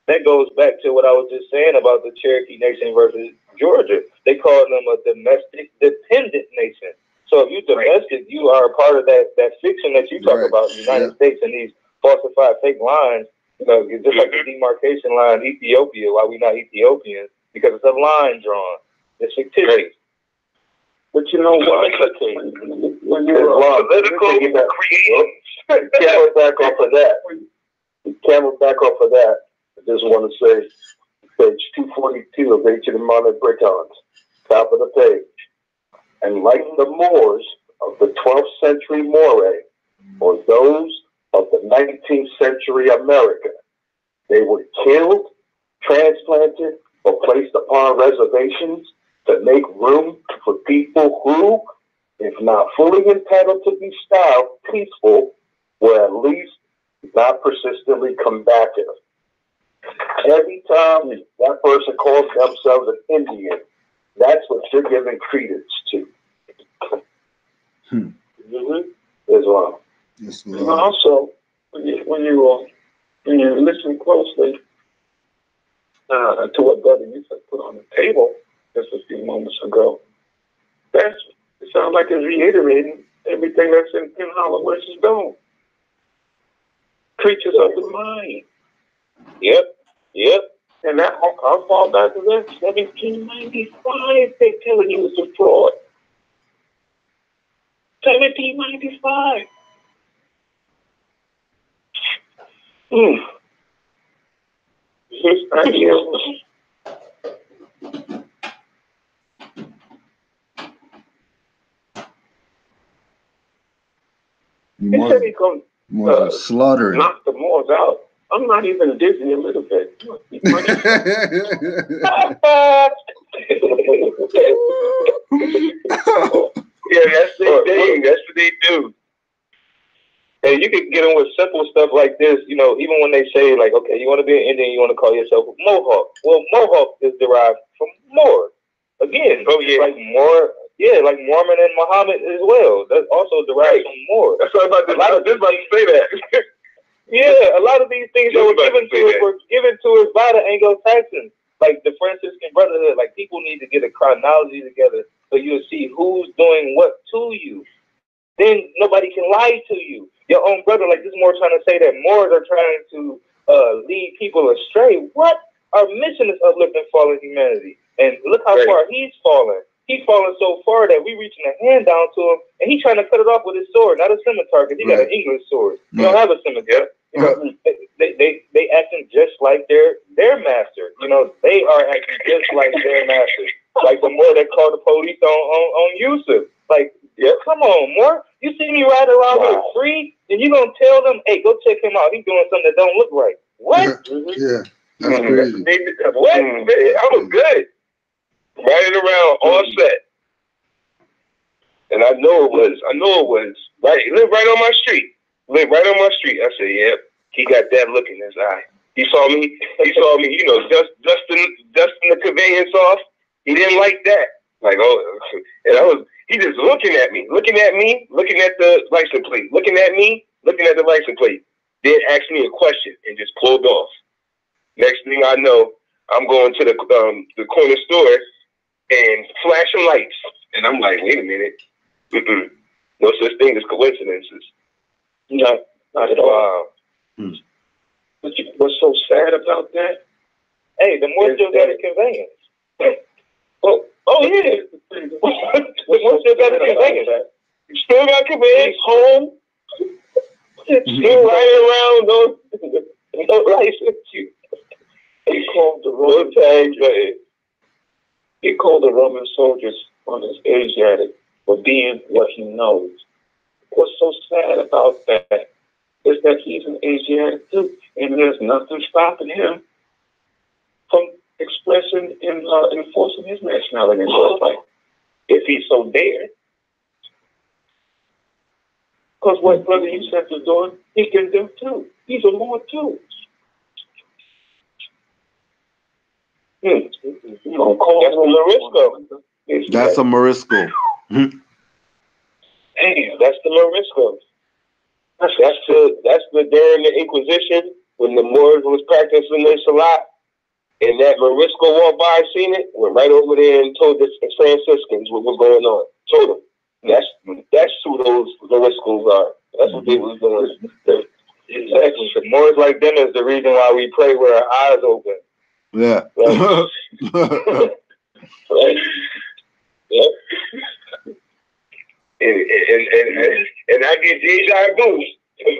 that goes back to what I was just saying about the Cherokee Nation versus Georgia. They call them a domestic dependent nation. So if you domestic, you are a part of that fiction that you talk about, the United States and these falsified fake lines. You know, just like the demarcation line, Ethiopia. Why we not Ethiopians? Because it's a line drawn. It's fictitious. But you know what? When you're political creative, camel back off of that. Camel back off of that. I just want to say, page 242 of Ancient Modern Britons, top of the page. And like the Moors of the 12th century Moray, or those of the 19th century America, they were killed, transplanted, or placed upon reservations to make room for people who, if not fully entitled to be styled peaceful, were at least not persistently combative. Every time that person calls themselves an Indian, that's what you're giving credence to. Islam. And also, when you listen closely to what Brother Yusuf put on the table just a few moments ago, it sounds like it's reiterating everything that's in Penhala versus Dome. Creatures of the mind. Yep. And that I'll fall back to that 1795. They telling you it's a fraud. 1795. His idea was he said he's going to slaughtered. Knock the Moors out. I'm not even dizzy a little bit. Yeah, that's their thing. That's what they do. And you can get them with simple stuff like this, you know, even when they say, like, okay, you want to be an Indian, you want to call yourself a Mohawk. Well, Mohawk is derived from Moor. Again, like Moor, like Mormon and Muhammad as well. That's also derived from Moor. That's what about this about to say that. Yeah, a lot of these things that were given to us by the Anglo-Saxons, like the Franciscan Brotherhood. Like, people need to get a chronology together so you'll see who's doing what to you. Then nobody can lie to you. Your own brother, like this Moor trying to say that Moors are trying to lead people astray. What? Our mission is uplifting fallen humanity. And look how far he's fallen. He's fallen so far that we reaching a hand down to him, and he's trying to cut it off with his sword, not a scimitar, because he got an English sword. He don't have a scimitar. You know, they acting just like their master. You know, they are acting just like their master. Like the Moor that called the police on Yusuf. Like, come on, Moor. You see me riding around with a free, and you gonna tell them, hey, go check him out. He's doing something that don't look right. What? Yeah, that's crazy. What? I was good. Riding around all set. And I know it was right. He lived right on my street. I said, yep, he got that look in his eye. He saw me, you know, dusting the conveyance off. He didn't like that. Like, and he just looking at me, looking at the license plate, looking at the license plate. Then asked me a question and just pulled off. Next thing I know, I'm going to the corner store and flashing lights. And I'm like, wait a minute. No such thing as coincidences. No, not at all. But what's so sad about that? Hey, the Moor still got a conveyance. Oh yeah. The Moor still got a conveyance. Still got conveyance, home. Still riding around, no license. He called the Roman soldiers on his Asiatic for being what he knows. What's so sad about that is that he's an Asiatic too, and there's nothing stopping him from expressing and enforcing his nationality in his life, if he's so dared. Because what Brother Yusuf is doing, he can do too. He's a Moor too. That's the Morisco. That's a Morisco. Damn, that's the Morisco. That's the during the Inquisition when the Moors was practicing their salat, and that Morisco walked by, seen it, went right over there and told the Franciscans what was going on. Told them. That's who those Moriscos are. That's what they was doing. Exactly. The Moors like them is the reason why we pray with our eyes open. Yeah. Right. Right. Yep. And I get deja vu.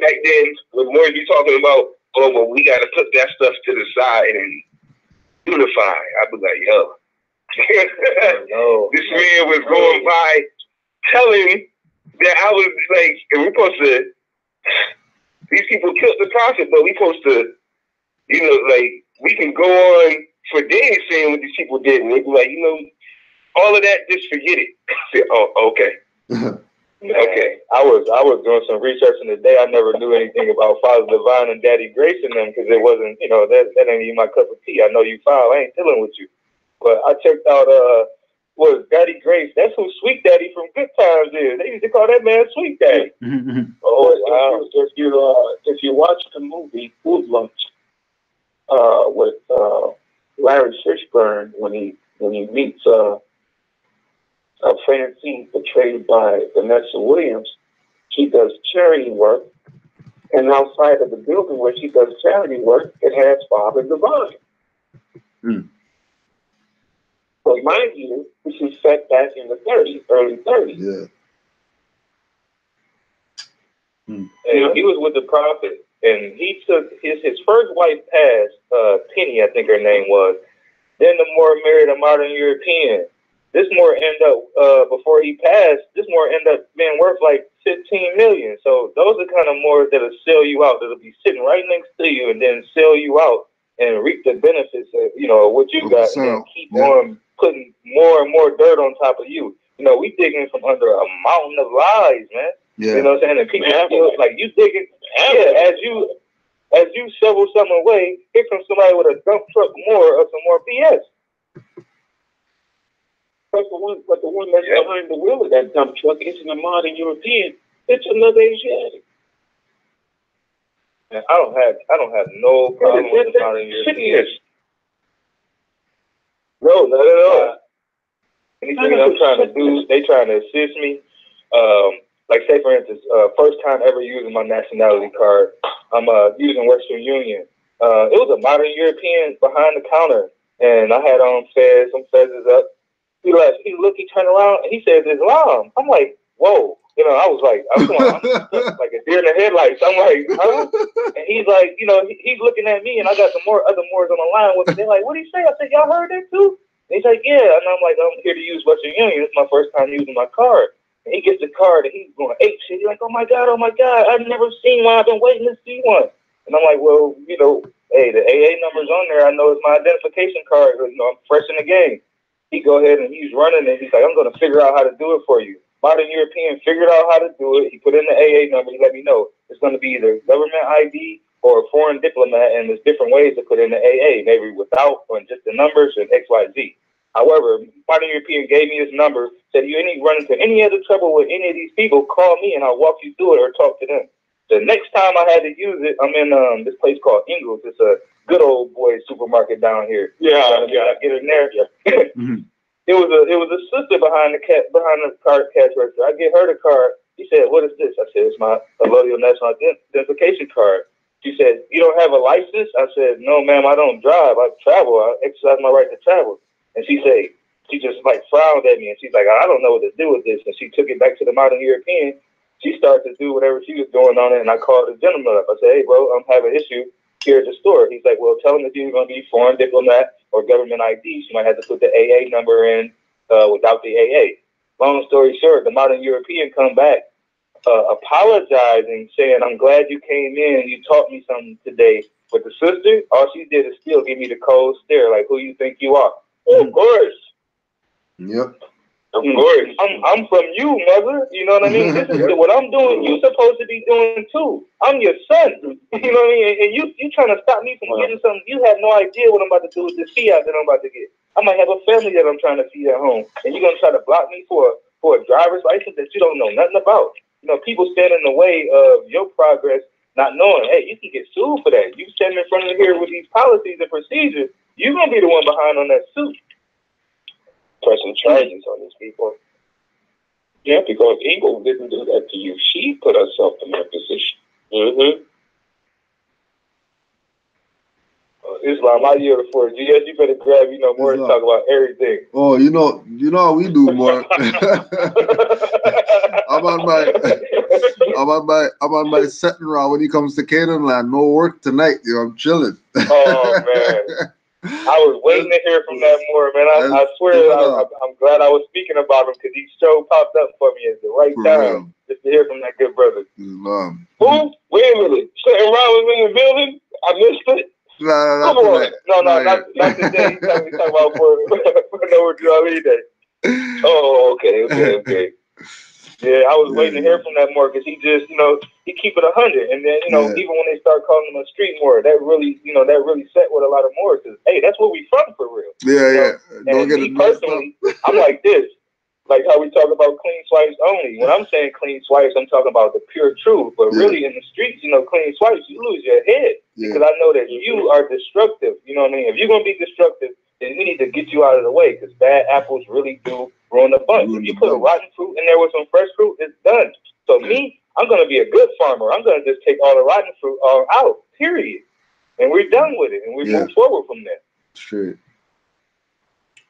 Back then, when Moors be talking about, oh, well, we got to put that stuff to the side and unify. I was like, yo. This man was going by telling that I was like, and we're supposed to, these people killed the prophet, but we supposed to, you know, like, we can go on for days saying what these people did, and they be like, you know, all of that, just forget it. I said, oh, okay. Okay. I was doing some research in the day. I never knew anything about Father Divine and Daddy Grace in them because it wasn't, you know, that ain't even my cup of tea. I know you foul. I ain't dealing with you. But I checked out was Daddy Grace. That's who Sweet Daddy from Good Times is. They used to call that man Sweet Daddy. Oh wow! If you watch the movie Food Lunch with Larry Fishburne when he meets Francine, portrayed by Vanessa Williams, she does charity work, and outside of the building where she does charity work, it has Father Divine. So mind you, this is set back in the 30s, early 30s. Yeah. And he was with the prophet, and he took his first wife passed, Penny, I think her name was. Then the Moor married a modern European. This Moor ended up, before he passed, this Moor ended up being worth like 15 million. So those are kind of Moors that'll sell you out, that'll be sitting right next to you and then sell you out and reap the benefits of, you know, what you got, and then keep on putting more and more dirt on top of you. You know, we digging from under a mountain of lies, man. Yeah. You know what I'm saying? And people feel like you digging, as you shovel something away, here comes somebody with a dump truck more of some more BS. But the one that's behind the wheel of that dump truck isn't a modern European. It's another Asiatic. And I don't have no problem with the modern Europeans. No, not at all. Anything I'm trying to do, they trying to assist me. Like say for instance, first time ever using my nationality card, I'm using Western Union. It was a modern European behind the counter, and I had on fez, some fezzes up. He turned around, and he said, Islam. I'm like, whoa. You know, I was like, I'm like a deer in the headlights. I'm like, huh? And he's like, you know, he's looking at me, and I got some other Moors on the line with me. They're like, what did he say? I said, y'all heard that too? And he's like, yeah. And I'm like, I'm here to use Western Union. It's my first time using my card. And he gets the card, and he's going ape shit. He's like, oh my God, I've never seen one. I've been waiting to see one. And I'm like, well, you know, hey, the AA number's on there. I know it's my identification card. You know, I'm fresh in the game. He go ahead and he's running, and he's like, I'm going to figure out how to do it for you. Modern European figured out how to do it. He put in the AA number. He let me know it's going to be either government ID or a foreign diplomat, and there's different ways to put in the AA, maybe without or just the numbers and XYZ. However, Modern European gave me his number, said, you run into any other trouble with any of these people, call me and I'll walk you through it or talk to them. The next time I had to use it, I'm in this place called Ingles. It's a good old boy supermarket down here. I get in there. It was a sister behind the card cash register. I get her the card. She said, "What is this?" I said, "It's my Colonial National Identification card." She said, "You don't have a license?" I said, "No, ma'am, I don't drive. I travel. I exercise my right to travel." And she just like frowned at me, and she's like, "I don't know what to do with this." And she took it back to the Modern European. She started to do whatever she was doing on it, and I called the gentleman up. I said, "Hey, bro, I'm having an issue here at the store." He's like, "Well, tell him if you're going to be foreign diplomat or government ID, you might have to put the AA number in without the AA." Long story short, the Modern European come back apologizing, saying, "I'm glad you came in. You taught me something today." But the sister, all she did is still give me the cold stare, like, "Who you think you are?" Of course. Yep. Of course. I'm from you, mother. You know what I mean? This is what I'm doing. You're supposed to be doing too. I'm your son. You know what I mean? And you trying to stop me from getting something. You have no idea what I'm about to do with this fiat that I'm about to get. I might have a family that I'm trying to feed at home, and you're gonna try to block me for a driver's license that you don't know nothing about. You know, people stand in the way of your progress not knowing, hey, you can get sued for that. You standing in front of here with these policies and procedures, you're gonna be the one behind on that suit. Pressing charges on these people. Yeah, because Eagle didn't do that to you. She put herself in that position. Mm-hmm. Islam, I yield it for GS. You better grab, more to talk about everything. Oh, you know how we do, more. I'm on my setting round when it comes to Canaanland. No work tonight, I'm chilling. Oh man. I was waiting to hear from that more, man. I swear, I'm glad I was speaking about him because each show popped up for me at the right time just to hear from that good brother. Who? Wait a minute. Sitting around with me in the building? I missed it. Not today. He's talking about for no Jolly Day. Oh, okay. Yeah, I was waiting to hear from that more because he just, he keep it 100, and then even when they start calling him a street Moor, that really set with a lot of Moors. Cause hey, that's where we from for real. Yeah. And me personally, I'm like this, like how we talk about clean swipes only. When I'm saying clean swipes, I'm talking about the pure truth. But really, in the streets, clean swipes, you lose your head because I know that you are destructive. You know what I mean? If you're gonna be destructive, then we need to get you out of the way because bad apples really do ruin the bunch. If you put a rotten fruit in there with some fresh fruit, it's done. So me, I'm going to be a good farmer. I'm going to just take all the rotten fruit out, period. And we're done with it. And we move forward from there. Straight.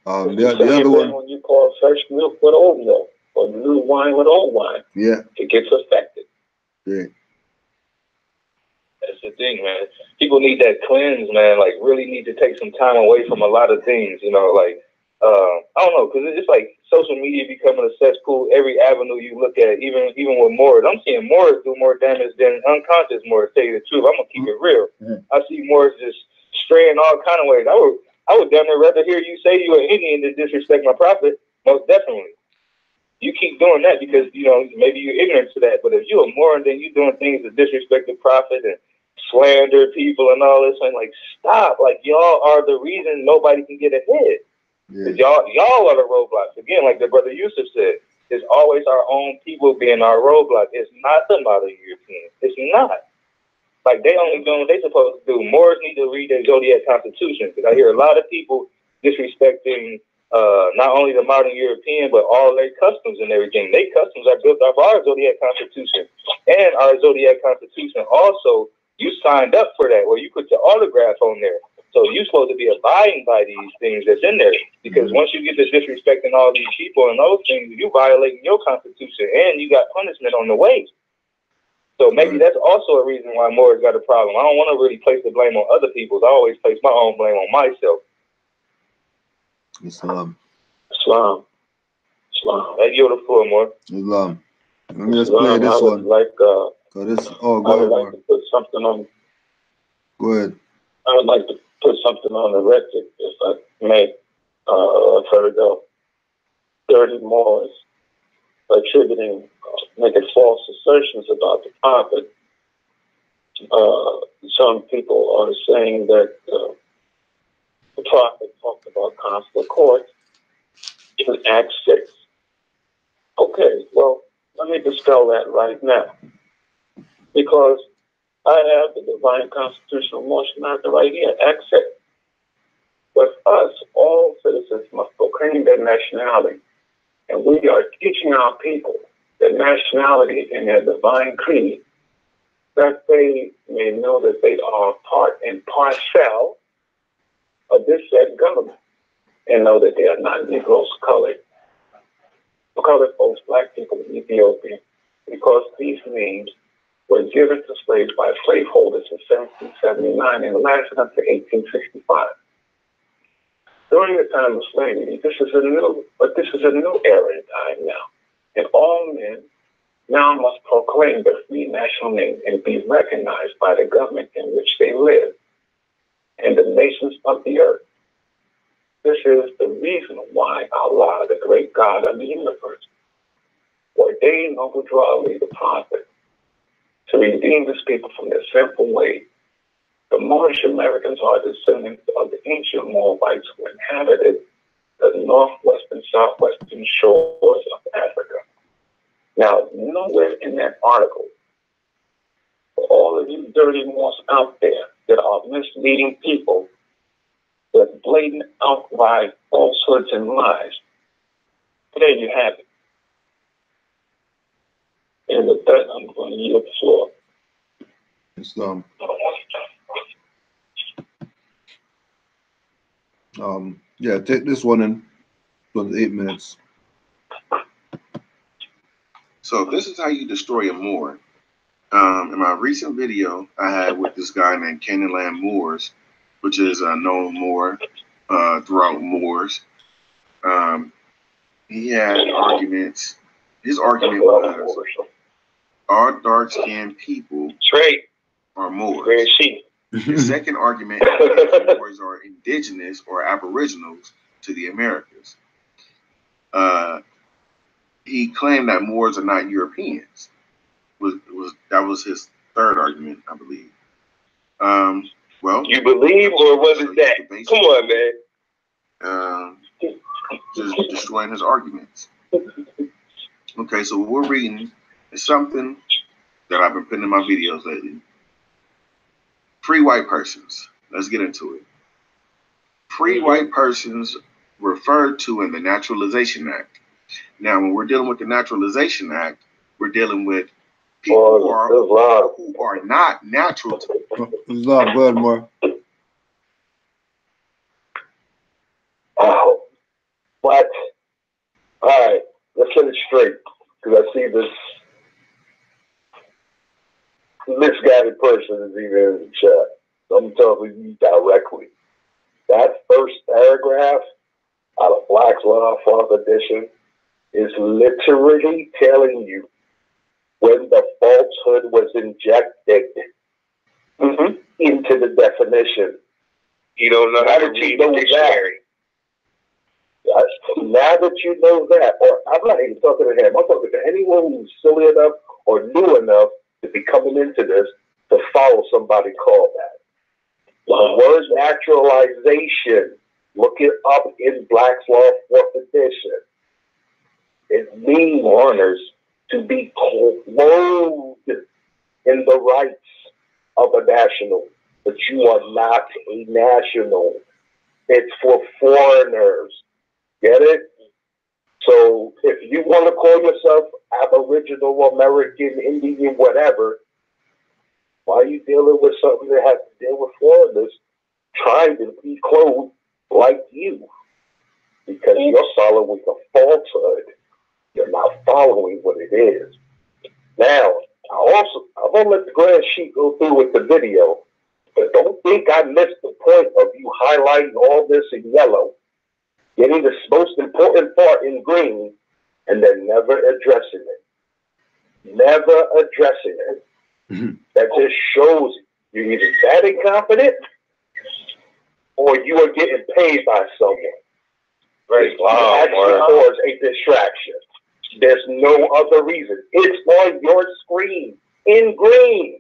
The other one. When you pour fresh milk with old milk or new wine with old wine, it gets affected. Yeah. That's the thing, man. People need that cleanse, man. Like, really need to take some time away from a lot of things, I don't know, because it's like social media becoming a cesspool. Every avenue you look at, even with Moors, I'm seeing Moors do more damage than unconscious Moors. Tell you the truth, I'm gonna keep it real. I see Moors just straying all kind of ways. I would damn near rather hear you say you're an Indian than disrespect my prophet. Most definitely. You keep doing that because maybe you're ignorant to that. But if you're a Moor and then you're doing things to disrespect the prophet and slander people and all this, and like stop. Like y'all are the reason nobody can get ahead. Because y'all are the roadblocks. Again, like the brother Yusuf said, it's always our own people being our roadblock. It's not the modern Europeans. It's not. Like they only doing what they supposed to do. Moors need to read their Zodiac Constitution. Because I hear a lot of people disrespecting not only the modern European, but all their customs and everything. Their customs are built off our Zodiac Constitution. And our Zodiac Constitution also, you signed up for that, where you put your autograph on there. So you're supposed to be abiding by these things that's in there. Because once you get to disrespecting all these people and those things, you violating your constitution and you got punishment on the way. So maybe that's also a reason why Moors got a problem. I don't want to really place the blame on other people. I always place my own blame on myself. Islam. That yield the floor, more. Islam. Let me just play this one. Go ahead. To put something on. Go ahead. I would like to put something on the record, if I may. I've heard of 30 Moors attributing, making false assertions about the prophet. Some people are saying that the prophet talked about consular courts in Acts 6. Okay, well, let me dispel that right now. Because I have the divine constitutional motion marker right here, Acts 6. But us, all citizens must proclaim their nationality. And we are teaching our people their nationality in their divine creed, that they may know that they are part and parcel of this said government, and know that they are not Negroes colored. Colored folks, black people in Ethiopia, because these names were given to slaves by slaveholders in 1779 and lasted until 1865. During the time of slavery, this is a new era in time now. And all men now must proclaim their free national name and be recognized by the government in which they live and the nations of the earth. This is the reason why Allah, the great God of the universe, ordained Noble Drawley, the prophet, to redeem his people from their sinful ways. The Moorish Americans are descendants of the ancient Moabites who inhabited the northwest and southwestern shores of Africa. Now, nowhere in that article, for all of dirty Moors out there that are misleading people, that blatant outright falsehoods and lies. There you have it. And with that, I'm going to yield the floor. Islam. Yeah, take this one in. 8 minutes. So this is how you destroy a Moor. In my recent video I had with this guy named Canaanland Moors, which is a known Moor throughout Moors. He had arguments. His argument was all dark-skinned people are Moors. His second argument is that Moors are indigenous or aboriginals to the Americas. He claimed that Moors are not Europeans. That was his third argument, I believe. Well, you believe, or was it that? Come on, man. Just destroying his arguments. Okay, so what we're reading is something that I've been putting in my videos lately. Free white persons. Let's get into it. Free white persons referred to in the Naturalization Act. Now, when we're dealing with the Naturalization Act, we're dealing with people who are not natural to. There's a lot. Go ahead, more. Oh, but all right, let's get it straight, because I see this misguided person is even in the chat. So I'm telling you directly. That first paragraph out of Black's Law 4th edition is literally telling you when the falsehood was injected into the definition. You don't know how to read the dictionary. Now that you know that, or I'm not even talking to him, I'm talking to anyone who's silly enough or new enough to be coming into this to follow somebody called that. The word naturalization, look it up in Black's Law 4th edition. It means foreigners to be clothed in the rights of a national, but you are not a national. It's for foreigners. Get it? So if you want to call yourself Aboriginal, American, Indian, whatever, why are you dealing with something that has to deal with foreigners trying to be clothed like you? Because you're following a falsehood. You're not following what it is. Now, I'm going to let the grand sheet go through with the video, but don't think I missed the point of you highlighting all this in yellow, getting the most important part in green, and then never addressing it. Never addressing it. That just shows you're either that incompetent or you are getting paid by someone. Right? Or it's a distraction. There's no other reason. It's on your screen in green.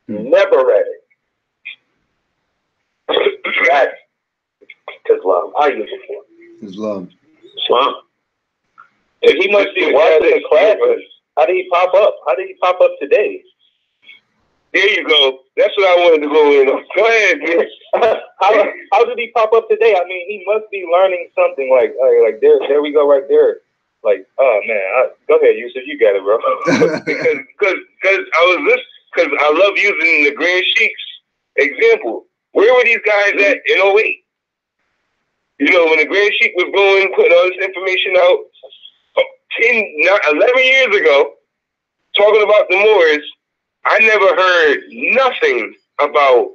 Never read it. That's Islam. I use it for Islam. If he must be watching classes, how did he pop up? How did he pop up today? There you go. That's what I wanted to go in on. Go ahead, man. How did he pop up today? I mean, he must be learning something. Like there we go, right there. Like, oh man, go ahead, Yusuf, you got it, bro. because I love using the Grand Sheik's example. Where were these guys at in 08? You know, when the Grand Sheik was going, putting all this information out 11 years ago, talking about the Moors, I never heard nothing about,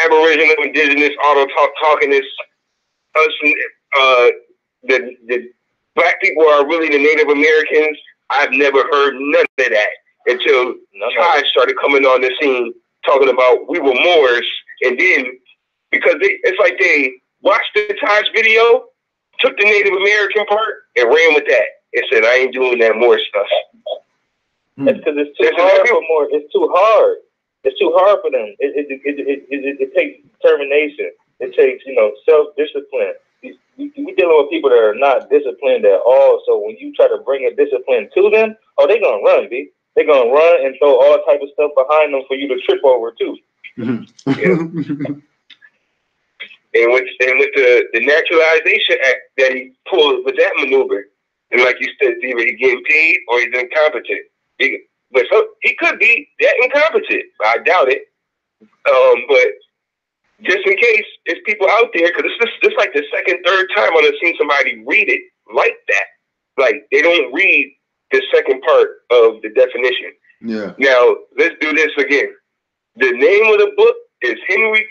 Aboriginal, Indigenous, talking this, the black people are really the Native Americans. I've never heard none of that until Ty started coming on the scene talking about we were Moors, and then because it's like they watched the Ty's video, took the Native American part, and ran with that and said, I ain't doing that Moor stuff. That's because it's too hard for more. It's too hard. It's too hard for them. It takes determination. It takes, self-discipline. We dealing with people that are not disciplined at all. So when you try to bring a discipline to them, they're gonna run, B. they're gonna run and throw all type of stuff behind them for you to trip over too. And with the Naturalization Act that he pulled with that maneuver, and like you said, either he's getting paid or he's incompetent. But he could be that incompetent. I doubt it. But just in case, there's people out there, because this like the second, third time I've seen somebody read it like that. Like they don't read the second part of the definition. Yeah. Now let's do this again. The name of the book is Henry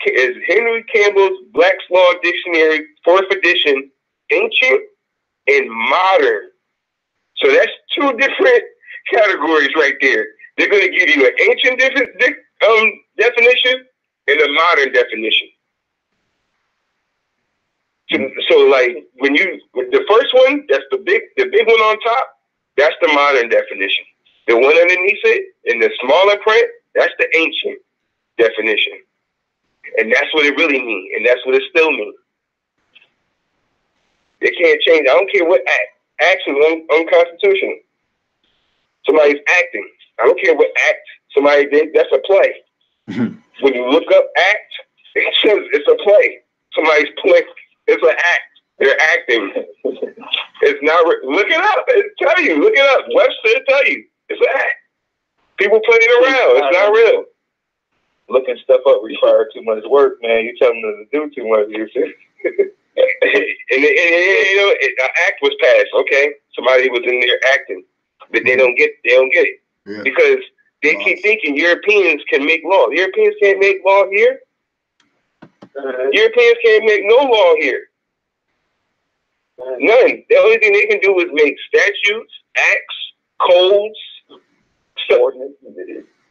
Campbell's Black's Law Dictionary, 4th edition, ancient and modern. So that's two different categories right there. They're going to give you an ancient definition and a modern definition. So like with the first one, that's the big one on top, that's the modern definition. The one underneath it in the smaller print, that's the ancient definition. And that's what it really means, and that's what it still means. They can't change. I don't care what act. Acts is unconstitutional. Somebody's acting. I don't care what act somebody did. That's a play. When you look up act, it says it's a play. Somebody's play. It's an act. They're acting. It's not. Look it up. It'll tell you. Look it up. Webster will tell you. It's an act. People playing around. It's not real. Looking stuff up requires too much work, man. You tell them to do too much. You see? and an act was passed. Okay, somebody was in there acting, but they don't get it because they keep thinking Europeans can make law. Europeans can't make law here. Europeans can't make no law here. None. The only thing they can do is make statutes, acts, codes, ordinance.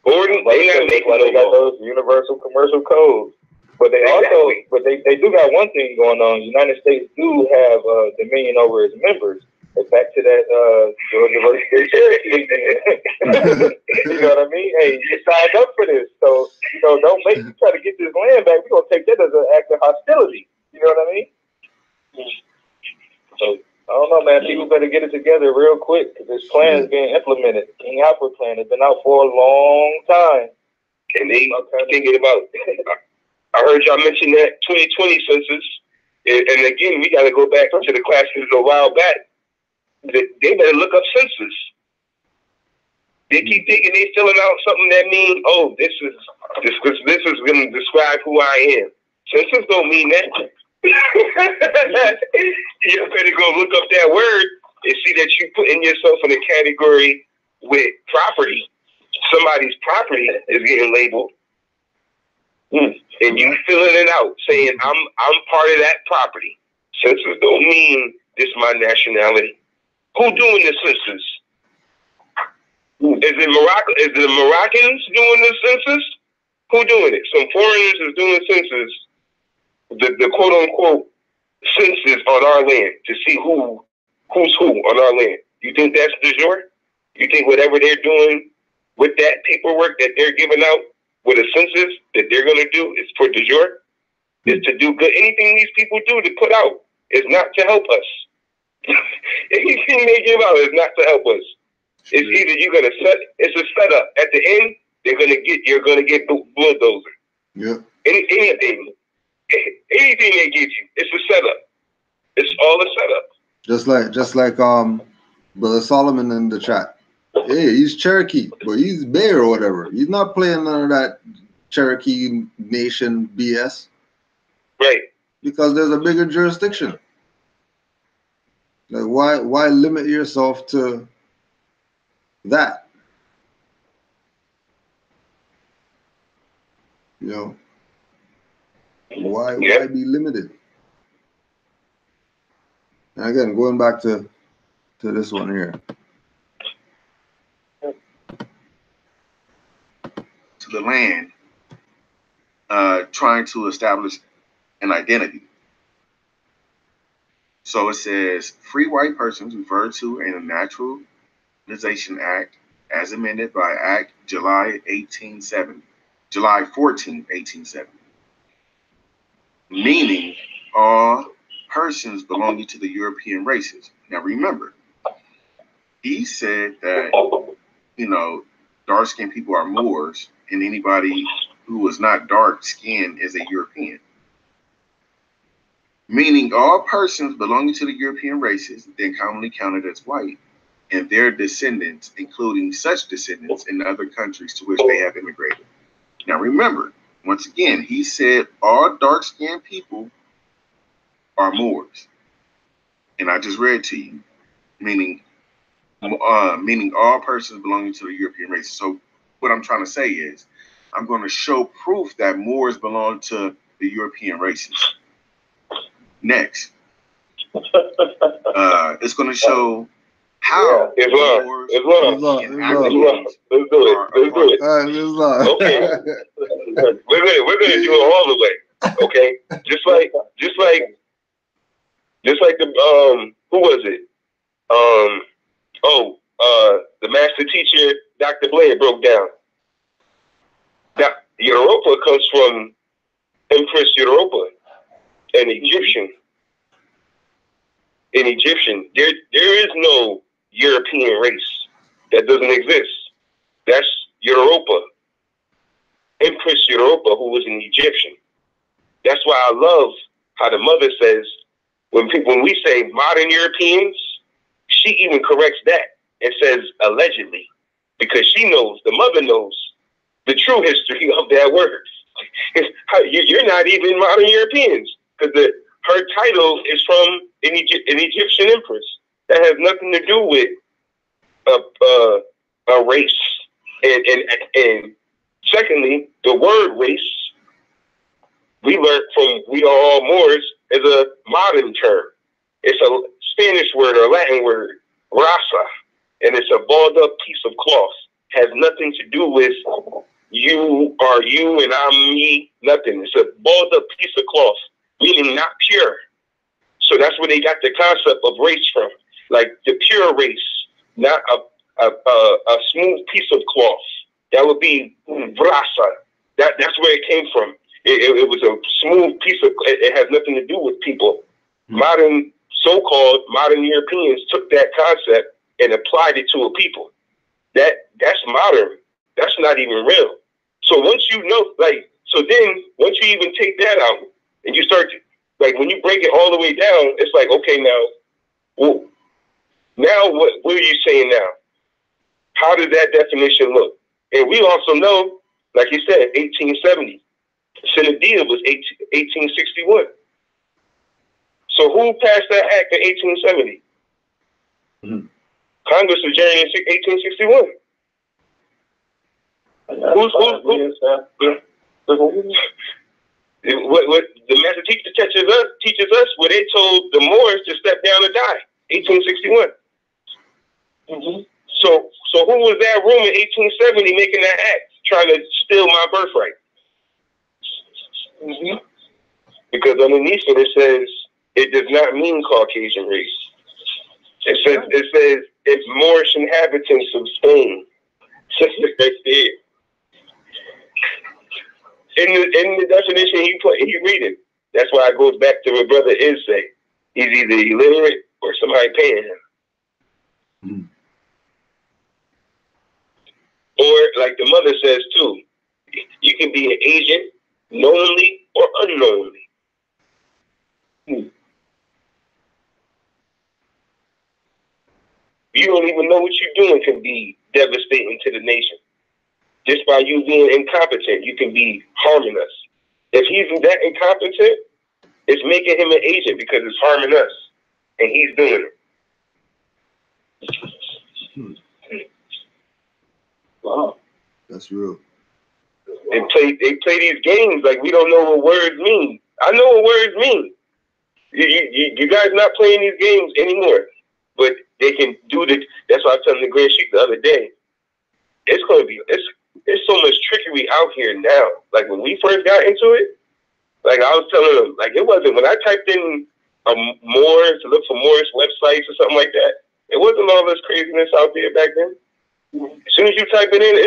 They not make they got those universal commercial codes. But they also, they do got one thing going on. The United States do have dominion over its members. But back to that Georgia versus Cherokee thing. You know what I mean? Hey, you signed up for this, so don't make you try to get this land back. We're gonna take that as an act of hostility. You know what I mean? So I don't know, man. People better get it together real quick because this plan is being implemented. King Alfred plan has been out for a long time, and they thinking about. I heard y'all mention that 2020 census, and again, we got to go back to the classes a while back. They better look up census. They keep thinking they filling out something that means, oh, this is going to describe who I am. Census don't mean that. You better go look up that word and see that you putting yourself in a category with property. Somebody's property is getting labeled. And you filling it out, saying I'm part of that property. Census don't mean this is my nationality. Who doing the census? Is it Morocco? Is the Moroccans doing the census? Who doing it? Some foreigners is doing the census, the quote unquote census on our land to see who's who on our land. You think that's de jure? You think whatever they're doing with that paperwork that they're giving out with a census that they're going to do is for de jure? Is to do good. Anything these people do to put out is not to help us. Anything they give out is not to help us. It's either you're going to it's a setup. At the end, you're going to get bulldozer. Yeah. Anything they give you, it's a setup. It's all a setup. Just like Brother Solomon in the chat. Hey, he's Cherokee, but he's Bear or whatever. He's not playing none of that Cherokee Nation BS. Right. Because there's a bigger jurisdiction. Like why limit yourself to that? You know? Why be limited? And again, going back to this one here. To the land, trying to establish an identity. So it says, free white persons referred to in the Naturalization Act as amended by Act July 14, 1870. Meaning all persons belonging to the European races. Now remember, he said that, dark-skinned people are Moors, and anybody who is not dark-skinned is a European. Meaning all persons belonging to the European races, then commonly counted as white, and their descendants, including such descendants in other countries to which they have immigrated. Now remember, once again, he said all dark-skinned people are Moors. And I just read to you, meaning all persons belonging to the European race. So what I'm trying to say is, I'm going to show proof that Moors belong to the European races. Next, it's going to show how Moors and Africans Let's do it. Okay, we're gonna do it all the way. Okay, just like the who was it? The master teacher, Dr. Blair, broke down. Now, Europa comes from Empress Europa, an Egyptian. There is no European race. That doesn't exist. That's Europa. Empress Europa, who was an Egyptian. That's why I love how the mother says, when we say modern Europeans, she even corrects that and says allegedly, because she knows, the mother knows the true history of that word. You're not even modern Europeans, because her title is from an Egyptian empress. That has nothing to do with a race. And secondly, the word race, we learned from We Are All Moors, is a modern term. It's a Spanish word or Latin word, raza, and it's a balled up piece of cloth. Has nothing to do with you are you and I'm me, nothing. It's a balled up piece of cloth, meaning not pure. So that's where they got the concept of race from, like the pure race, not a smooth piece of cloth. That would be raza. That's where it came from. It was a smooth piece of. It has nothing to do with people. Modern, so-called modern Europeans took that concept and applied it to a people. That's modern. That's not even real. So once you know, once you even take that out and you start, when you break it all the way down, it's like, okay, now what are you saying now? How does that definition look? And we also know, like you said, 1870. Senadia was 1861. So who passed that act in 1870? Mm-hmm. Congress adjourned in 1861. What the master teacher teaches us where they told the Moors to step down and die, 1861. Mm-hmm. So who was that room in 1870 making that act, trying to steal my birthright? Mm-hmm. Because underneath it says it does not mean Caucasian race. It says it's Moorish inhabitants of Spain. Right there. In the definition he read it. That's why it goes back to what brother is say. He's either illiterate or somebody paying him. Mm-hmm. Or like the mother says too, you can be an agent knowingly or unknowingly. You don't even know what you're doing can be devastating to the nation. Just by you being incompetent, you can be harming us. If he's that incompetent, it's making him an agent because it's harming us. And he's doing it. Wow. That's real. They play these games like we don't know what words mean. I know what words mean. You guys not playing these games anymore. But they can do the. That's why I was telling the Grand Sheik the other day. It's going to be. It's so much trickery out here now. Like when we first got into it, like I was telling them, like it wasn't when I typed in Moors to look for Moorish websites or something like that. It wasn't all this craziness out there back then. As soon as you type it in,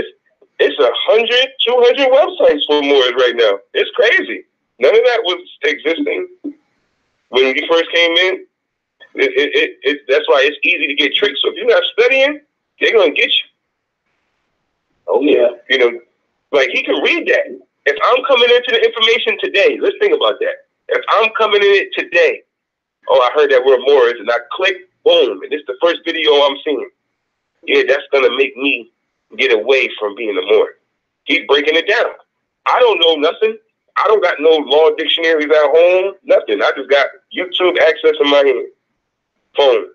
it's 100, 200 websites for Moors right now. It's crazy. None of that was existing when you first came in. That's why it's easy to get tricked. So if you're not studying, they're gonna get you. Oh yeah. You know, like he can read that. If I'm coming into the information today, let's think about that. If I'm coming in it today, oh, I heard that word Moorish, and I click, boom, and it's the first video I'm seeing. Yeah, that's gonna make me get away from being a Moor. Keep breaking it down. I don't know nothing. I don't got no law dictionaries at home. Nothing. I just got YouTube access in my hand, phone.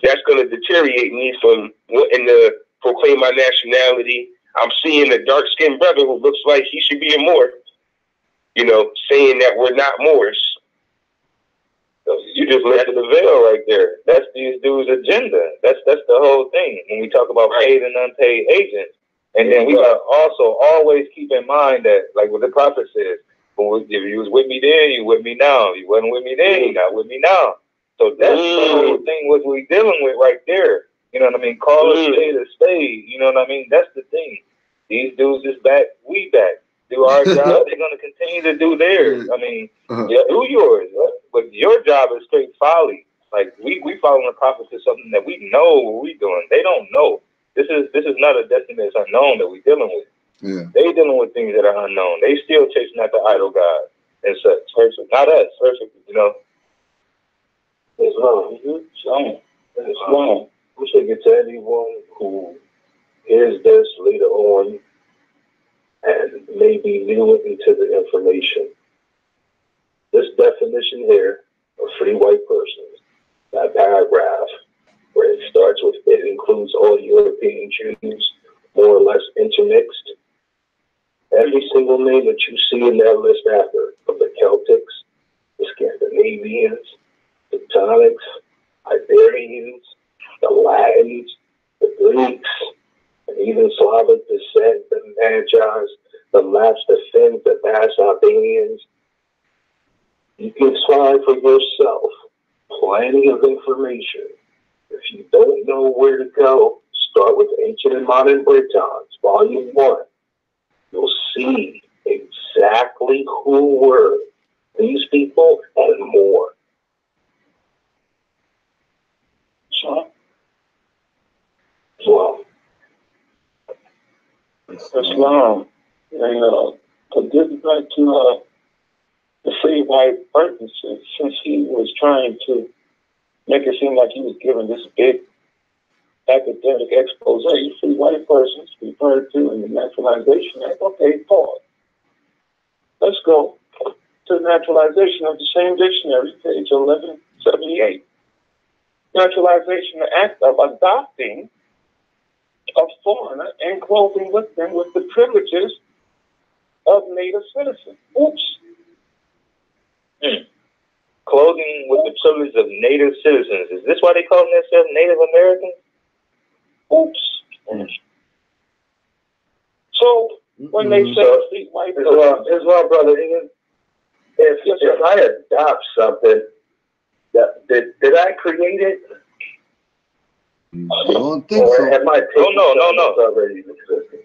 That's gonna deteriorate me from wanting to proclaim my nationality. I'm seeing a dark-skinned brother who looks like he should be a Moor, you know, saying that we're not Moors. You just lifted the veil right there. That's these dudes' agenda. That's the whole thing. When we talk about paid and unpaid agents. And then we gotta also always keep in mind that, like what the prophet says, if you was with me then, you with me now. If you wasn't with me then, you not with me now. So that's the whole thing what we dealing with right there. You know what I mean? Call a spade a spade. You know what I mean? That's the thing. These dudes is back, we back. Do our job, they're gonna continue to do theirs. I mean, yeah, do yours. But your job is straight folly. Like we following the prophets is something that we know what we doing. They don't know. This is not a destiny that's unknown that we dealing with. Yeah. They dealing with things that are unknown. They still chasing after idol God and such. Not us, you know. Islam. We should get to anyone who hears this later on and maybe new into the information. This definition here of free white persons, that paragraph where it starts with it includes all European Jews, more or less intermixed. Every single name that you see in that list after, from the Celtics, the Scandinavians, the Teutonics, Iberians, the Latins, the Greeks, and even Slavic descent, the Magyars, the Lapps, the Finns, the Basque Albanians. You can find for yourself plenty of information. If you don't know where to go, start with Ancient and Modern Britons, Volume 1. You'll see exactly who were these people and more. So, well, Islam, and to get back to the free white person, since he was trying to make it seem like he was giving this big academic expose, free white persons referred to in the Naturalization Act. Okay, pause. Let's go to the Naturalization of the same dictionary, page 1178. Naturalization Act of adopting a foreigner and clothing with them with the privileges of native citizens. Oops. Clothing with the privilege of native citizens. Is this why they call themselves Native Americans? Oops. So when they say free white Islam, brother, if I adopt something, did I create it? I don't think so. Am I taking no. already existing?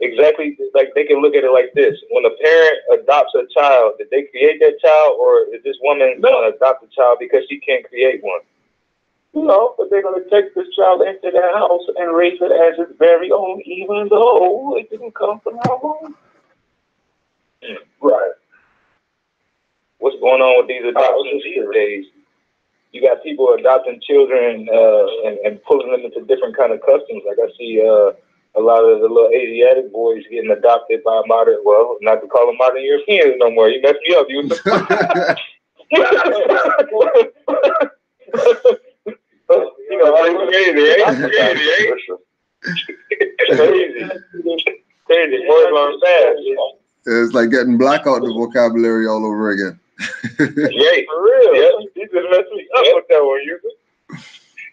Exactly, like they can look at it like this. When a parent adopts a child, did they create that child, or is this woman going to adopt a child because she can't create one? No, but they're going to take this child into their house and raise it as its very own, even though it didn't come from our home. Right. What's going on with these adoptions these days? You got people adopting children and pulling them into different kind of customs. Like I see a lot of the little Asiatic boys getting adopted by modern, well, not to call them modern Europeans no more. You messed me up. You know, crazy. Words learn fast. It's like getting black out the vocabulary all over again. Right, for real. Yeah, you just messed me up with that one, Yusuf.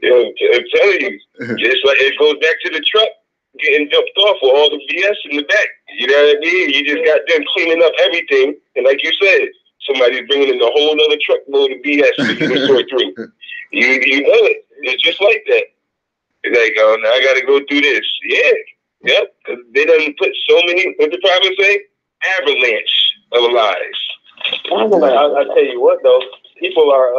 Yeah, I'm telling you, just like it goes back to the truck getting dumped off with all the BS in the back. You know what I mean? You just got them cleaning up everything, and like you said, somebody's bringing in a whole other truckload of BS for you to sort through. You know it. It's just like that. It's like, oh, now I got to go through this. Yeah, yep. Because they done put so many. What the prophet say? Avalanche of lies. I'll tell you what, though. People are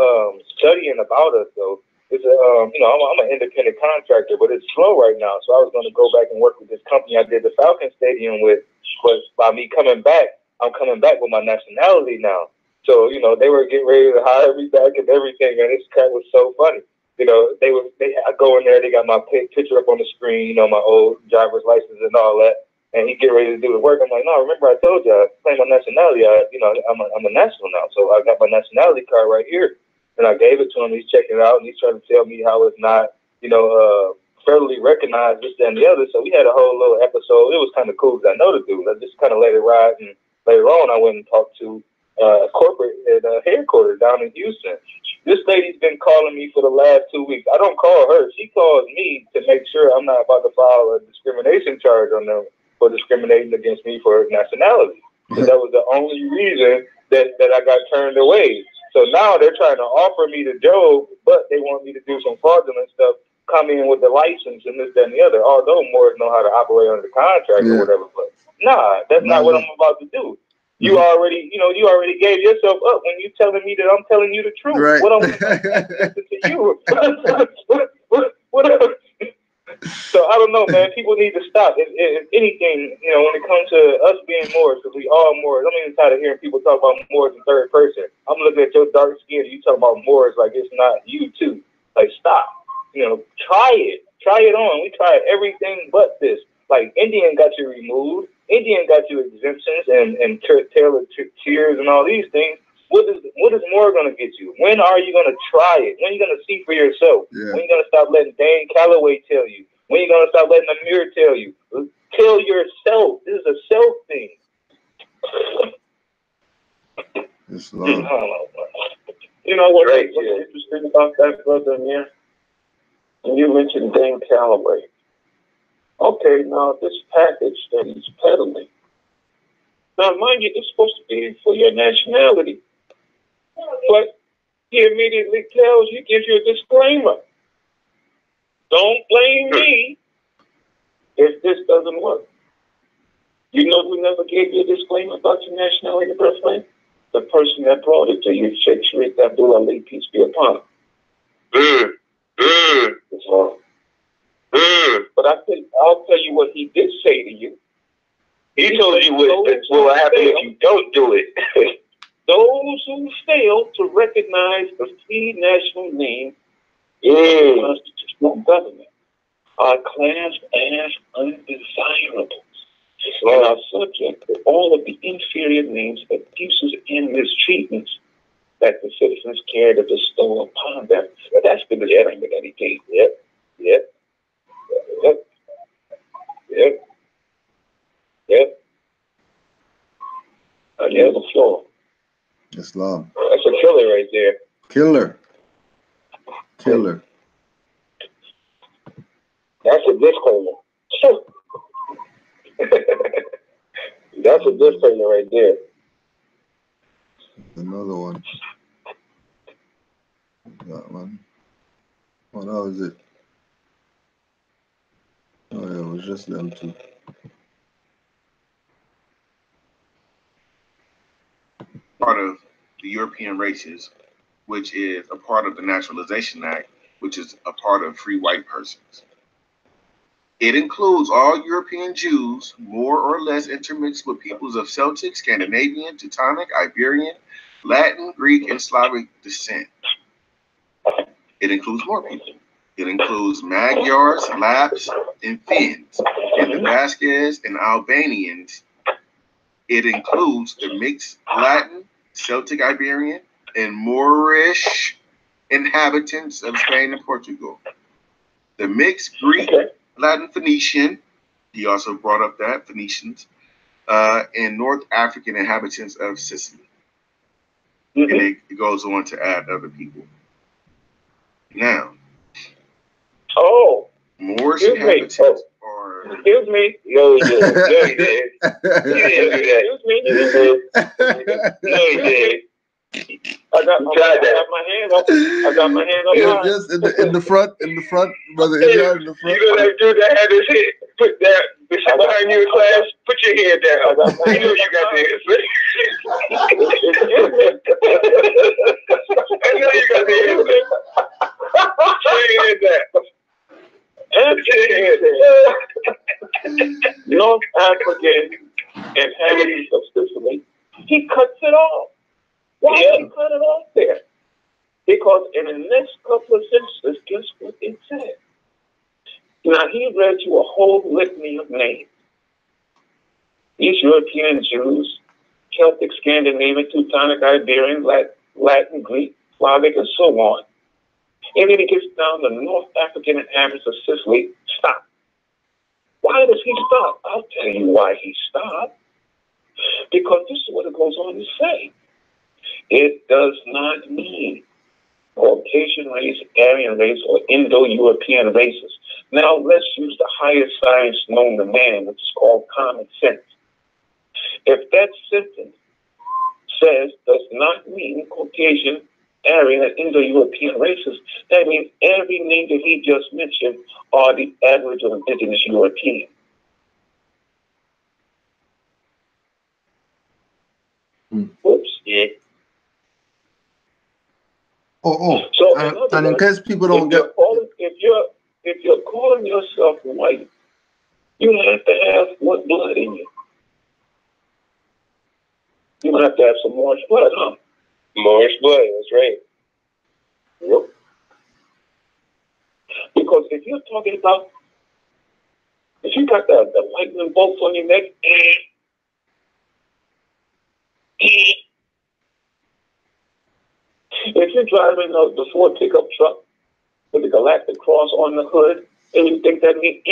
studying about us, though. it's a, I'm an independent contractor, but it's slow right now. So I was going to go back and work with this company I did the Falcon Stadium with. But by me coming back, I'm coming back with my nationality now. So, they were getting ready to hire me back and everything. And this crap was so funny. I go in there, they got my picture up on the screen, my old driver's license and all that. And he get ready to do the work. I'm like, no, remember I told you I claim my nationality. I'm a national now. So I got my nationality card right here. And I gave it to him. He's checking it out, and he's trying to tell me how it's not, federally recognized, this, that, and the other. So we had a whole little episode. It was kind of cool because I know the dude. I just kind of let it ride. And later on, I went and talked to corporate at headquarters down in Houston. This lady's been calling me for the last 2 weeks. I don't call her. She calls me to make sure I'm not about to file a discrimination charge on them for discriminating against me for nationality. So that was the only reason that I got turned away. So now they're trying to offer me the job, but they want me to do some fraudulent stuff, come in with the license and this, that, and the other. Although Moors know how to operate under the contract or whatever, but nah, that's not what I'm about to do. You already, you already gave yourself up when you telling me that I'm telling you the truth. Right. What I'm to you? What? So I don't know, man. People need to stop. If anything, when it comes to us being Moors, because we all Moors. I'm even tired of hearing people talk about Moors in third person. I'm looking at your dark skin and you talking about Moors like it's not you too. Like, stop. Try it. Try it on. We tried everything but this. Like, Indian got you removed. Indian got you exemptions and tailored tiers and all these things. What is more going to get you? When are you going to try it? When are you going to see for yourself? Yeah. When are you going to stop letting Dan Calloway tell you? When are you going to stop letting Amir tell you? Tell yourself. This is a self thing. It's love. What's interesting about that, brother Amir? And you mentioned Dan Calloway. Okay, now this package that he's peddling. Now, mind you, it's supposed to be for your nationality. But he immediately tells you, gives you a disclaimer. Don't blame me if this doesn't work. You know who never gave you a disclaimer about your nationality in the first place? The person that brought it to you, Sheikh Sharif Abdul Ali, peace be upon him. It's wrong. But I'll tell you what he did say to you. He told you what will happen if you don't do it. Those who fail to recognize the free national name of the constitutional government are classed as undesirables and are subject to all of the inferior names, abuses, and mistreatments that the citizens care to bestow upon them. That's the disclaimer that he gave. Yep. I yield the floor. Islam. That's a killer right there. Killer. That's a disclaimer. That's a disclaimer right there. Another one. That one. What was it? Oh yeah, it was just them two. Part of the European races, which is a part of the Naturalization Act, which is a part of free white persons. It includes all European Jews, more or less intermixed with peoples of Celtic, Scandinavian, Teutonic, Iberian, Latin, Greek, and Slavic descent. It includes more people. It includes Magyars, Lapps, and Finns, and the Vasquez and Albanians. It includes the mixed Latin, Celtic, Iberian, and Moorish inhabitants of Spain and Portugal. The mixed Greek, Latin, Phoenician, he also brought up that, Phoenicians, and North African inhabitants of Sicily. And it goes on to add other people. Now, Moorish inhabitants are... Excuse me. No, he didn't. No, he didn't. He didn't do that. Excuse me. No, he didn't. I got my hand up. Yeah, just in the front, brother. In the front. You know that dude that had his head put that behind you in class? Put your head down. You know you got the head. I know you got the head. North African inhabitants of Sicily, he cuts it off. Why did he cut it off there? Because in the next couple of sentences, guess what it said? Now, he read you a whole litany of names. These European Jews, Celtic, Scandinavian, Teutonic, Iberian, Latin, Greek, Slavic, and so on. And then he gets down to North African inhabitants of Sicily. Stop. Why does he stop? I'll tell you why he stopped. Because this is what it goes on to say. It does not mean Caucasian race, Aryan race, or Indo-European races. Now let's use the highest science known to man, which is called common sense. If that sentence says does not mean Caucasian, Aryan, and Indo-European races, that means every name that he just mentioned are the average of indigenous European. Whoops. Yeah. So, and in case people don't get, if you're calling yourself white, you have to have what blood in you? You have to have some Moorish blood, huh? Moorish blood, that's right. Yep. Because if you're talking about, if you got the lightning bolts on your neck, if you're driving the Ford pickup truck with the Galactic Cross on the hood, and you think that means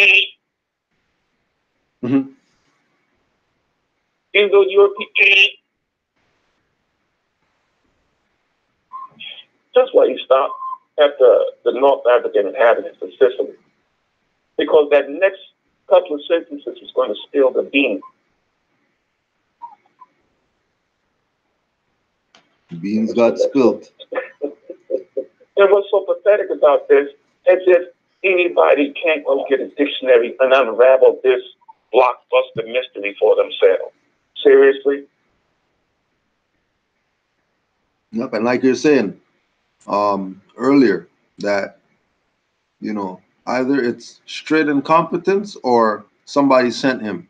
Indo-European, that's why he stopped after the North African inhabitants of Sicily. Because that next couple of sentences was going to spill the beans. Beans got spilled. And what's so pathetic about this, as if anybody can't go get a dictionary and unravel this blockbuster mystery for themselves. Seriously? Yep, and like you're saying earlier, that, you know, either it's straight incompetence or somebody sent him.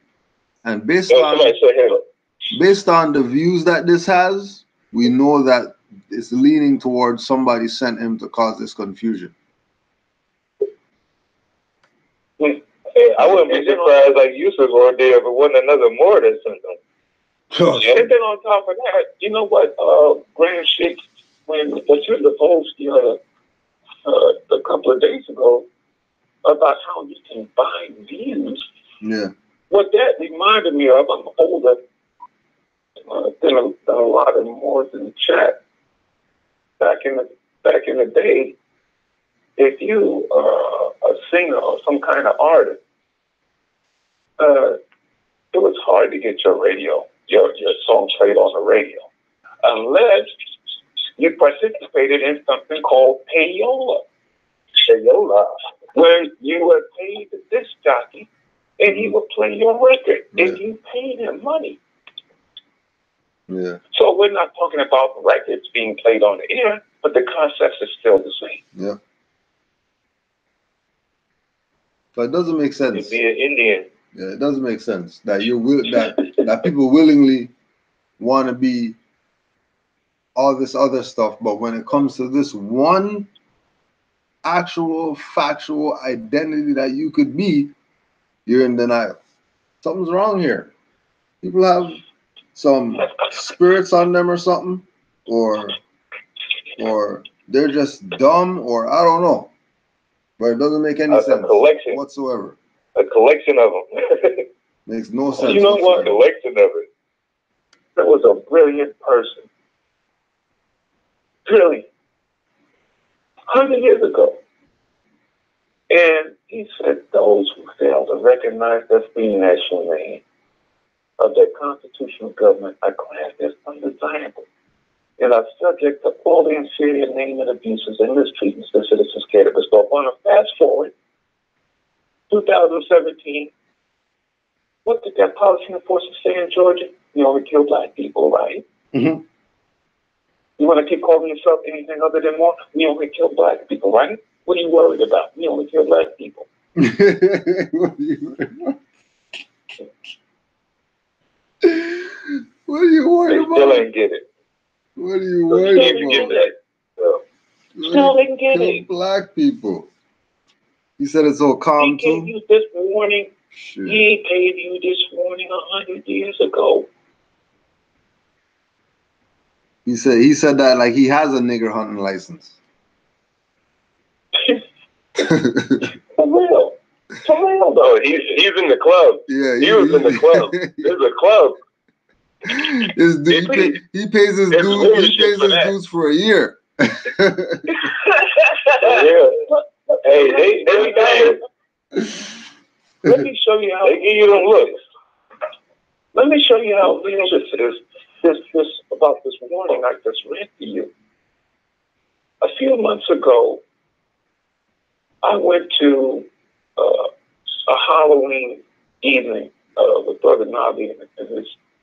And based on the views that this has, we know that it's leaning towards somebody sent him to cause this confusion. I wouldn't be surprised like Yusuf or there if it wasn't another Moor that sent them. And then on top of that, you know what, Grand Sheikh, when you the post a couple of days ago about how you can buy views. Yeah. What that reminded me of, I'm older than a lot of Moors in the chat. Back in the day, if you are a singer or some kind of artist, it was hard to get your song played on the radio, unless you participated in something called payola, where you were paid the disc jockey and he would play your record if you paid him money. Yeah. So we're not talking about records being played on the air, but the concept is still the same. Yeah. So it doesn't make sense. To be an Indian. Yeah, it doesn't make sense that that people willingly want to be all this other stuff, but when it comes to this one actual factual identity that you could be, you're in denial. Something's wrong here. People have some spirits on them or something, or they're just dumb, or I don't know. But it doesn't make any sense whatsoever. A collection of them. Makes no sense. You know what? A collection of it. There was a brilliant person. Brilliant. 100 years ago. And he said those who fail to recognize the free national name of their constitutional government are classed as undesirable and are subject to all the inferior name and abuses and mistreatments that citizens care to bestow upon them. Fast forward, 2017, what did that policy enforcer say in Georgia? You only kill black people, right? Mm-hmm. You want to keep calling yourself anything other than more? We only kill black people, right? What are you worried about? We only kill black people. you worried about? They still ain't get it. What are you worried about? Still didn't get Kill it. black people. You said it's so calm He gave too? you this warning. Shit. He gave you this warning 100 years ago. He said that like he has a nigger hunting license. For real. For real, though. Oh, he's in the club. Yeah, He was in the club. There's a club. He pays his dues. He pays his dues for a year. Yeah. Hey, let me show you how they give you them looks. Let me show you how real this about this warning I just read to you. A few months ago, I went to a Halloween evening with Brother Nabi and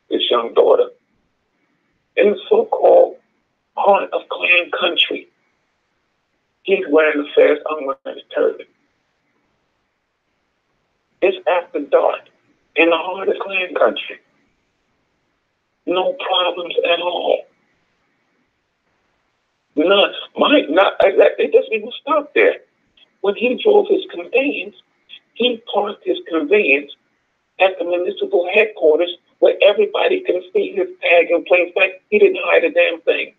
his young daughter in the so-called heart of Clan country. He's wearing the fez, I'm wearing the turban. It's after dark in the heart of Clan country. No problems at all. None. It doesn't even stop there. When he drove his conveyance, he parked his conveyance at the municipal headquarters where everybody can see his tag in plain sight. He didn't hide a damn thing.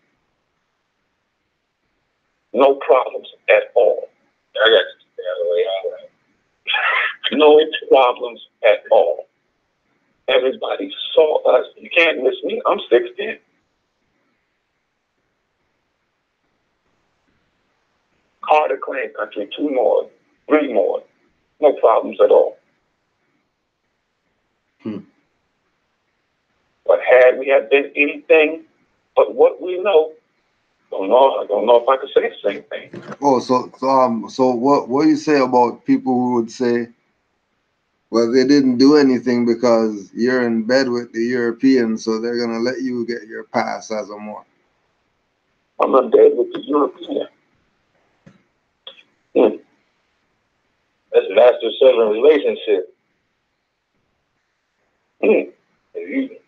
No problems at all. I got you. The way out. No problems at all. Everybody saw us. You can't miss me. I'm 16. Heart of Clan country, 2 more, 3 more. No problems at all. But had we had been anything but what we know, I don't know if I could say the same thing. Oh, so what you say about people who would say, well, they didn't do anything because you're in bed with the Europeans, so they're gonna let you get your pass as a Moor? I'm in bed with the European. That's a master-servant relationship.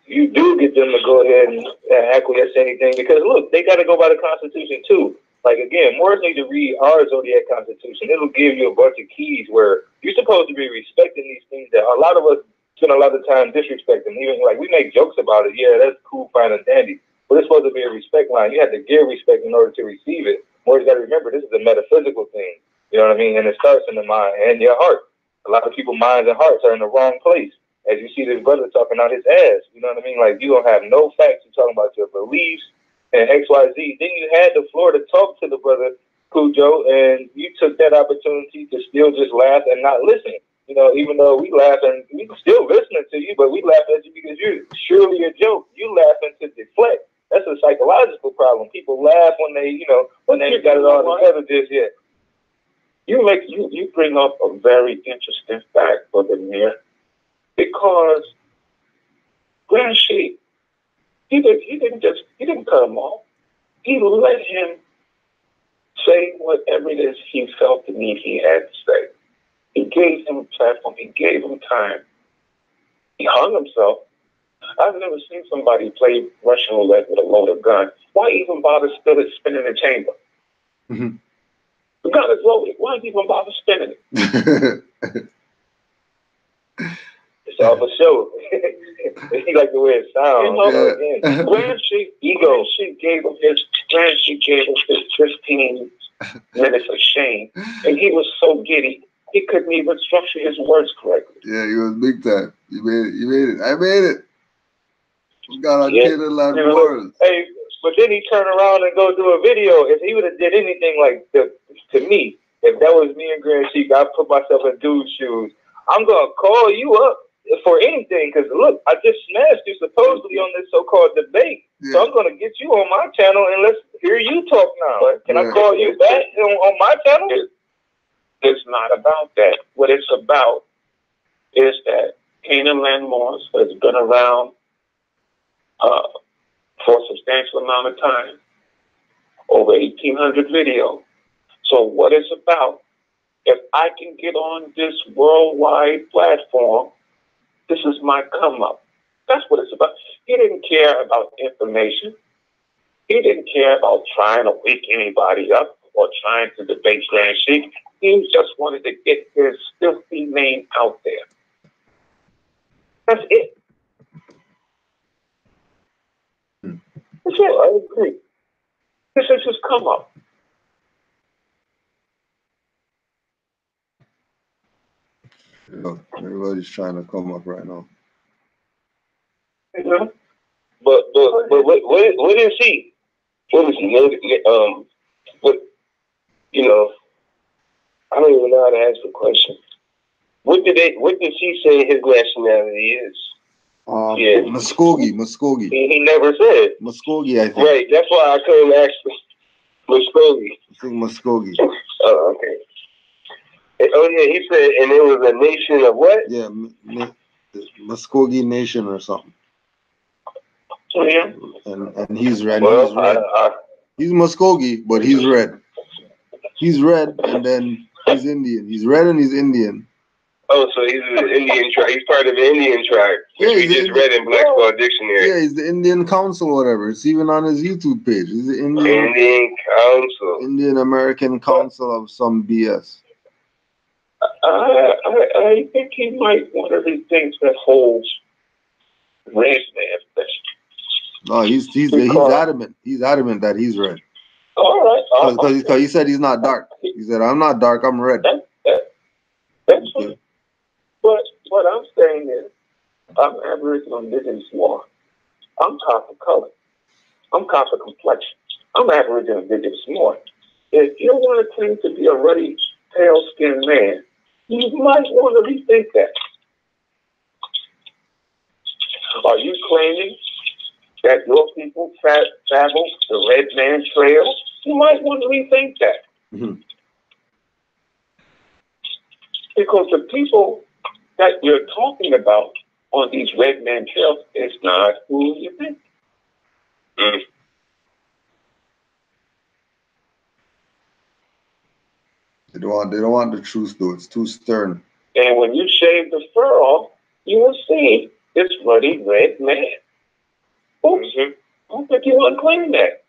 You do get them to go ahead and acquiesce to anything because, look, they got to go by the Constitution, too. Like, again, Moors need to read our Zodiac Constitution. It'll give you a bunch of keys where you're supposed to be respecting these things that a lot of us spend a lot of time disrespecting. Even, like, we make jokes about it. Yeah, that's cool, fine, and dandy. But it's supposed to be a respect line. You have to give respect in order to receive it. Moors got to remember, this is a metaphysical thing. You know what I mean? And it starts in the mind and your heart. A lot of people's minds and hearts are in the wrong place. As you see this brother talking out his ass, you know what I mean? Like, you don't have no facts. You're talking about your beliefs and XYZ. Then you had the floor to talk to the brother Cujo, and you took that opportunity to still just laugh and not listen. You know, even though we laugh and we still listening to you, but we laugh at you because you're surely a joke. You laughing to deflect. That's a psychological problem. People laugh when they, when they got it all together just yet. You bring up a very interesting fact, Brother Mir, because Grand Sheik, he didn't cut him off. He let him say whatever it is he felt the need he had to say. He gave him a platform. He gave him time. He hung himself. I've never seen somebody play Russian roulette with a loaded gun. Why even bother spinning the chamber? Mm-hmm. The gun is loaded. Why even bother spinning it? It's all for show. He like the way it sounds. Grand Sheik gave him his 15 minutes of shame, and he was so giddy he couldn't even structure his words correctly. Yeah, he was big time. You made it. I made it. We got on Canaanland words. Hey, but then he turned around and go do a video. If he would have did anything like to me, if that was me and Grand Sheik, I'd put myself in dude's shoes. I'm gonna call you up for anything, because look, I just smashed you supposedly on this so-called debate. Yeah. So I'm gonna get you on my channel and let's hear you talk now. Can I call you back on my channel? It's not about that. What it's about is that Canaanland Moors has been around for a substantial amount of time, over 1,800 videos. So what it's about, if I can get on this worldwide platform, this is my come up. That's what it's about. He didn't care about information. He didn't care about trying to wake anybody up or trying to debate Grand Sheik. He just wanted to get his filthy name out there. That's it. That's it. I agree. This is his come up. Yeah, everybody's trying to come up right now. Mm-hmm. But what is he? What is he? What, you know, I don't even know how to ask the question. What did he say his nationality is? Yeah. Muskogee. He never said. Muskogee, I think. Right, that's why I couldn't ask Muskogee. I think Muskogee. Oh, okay. Oh yeah, he said, and it was a nation of what? Yeah, Muskogee Nation or something. Oh yeah. And he's red. Well, he's red. He's Muskogee, but he's red. He's red, and then he's Indian. He's red and he's Indian. Oh, so he's an Indian tribe. He's part of the Indian tribe, which we just read in Black Ball Dictionary. Yeah, he's the Indian Council, whatever. It's even on his YouTube page. He's the Indian Council. Indian American Council of some BS. I think he might one of these things that holds red man. No, he's adamant. He's adamant that he's red. All right. Because he said he's not dark. He said, I'm not dark, I'm red. That's okay. But what I'm saying is, I'm Aboriginal Indigenous War. I'm top of color. I'm top of complexion. I'm Aboriginal Indigenous War. If you want to claim to be a ruddy, pale-skinned man, you might want to rethink that. Are you claiming that your people travel the Red Man Trail? You might want to rethink that. Mm-hmm. Because the people that you're talking about on these Red Man Trails is not who you think. Mm. They don't want the truth though. It's too stern. And when you shave the fur off, you will see this ruddy red man. Oops. I don't think you want to claim that.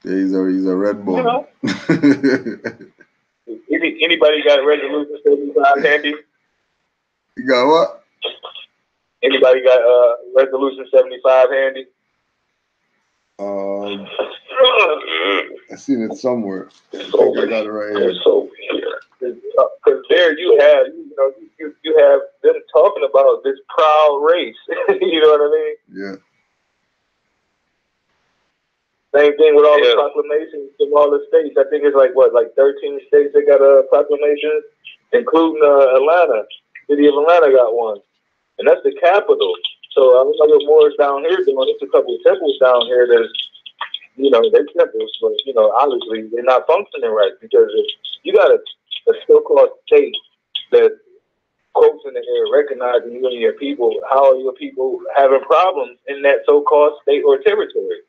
Yeah, he's a red bone. You know? Anybody got Resolution 75 handy? You got what? Anybody got Resolution 75 handy? I seen it somewhere. I think I got it right here. It's over here. Because there you have, you have them talking about this proud race. You know what I mean? Yeah. Same thing with all the proclamations from all the states. I think it's like 13 states that got proclamations, including Atlanta. City of Atlanta got one, and that's the capital. So I don't know what more is down here doing. There's a couple of temples down here that, they're temples, but obviously they're not functioning right because if you got a so-called state that quotes in the air recognizing you and your people. How are your people having problems in that so-called state or territory?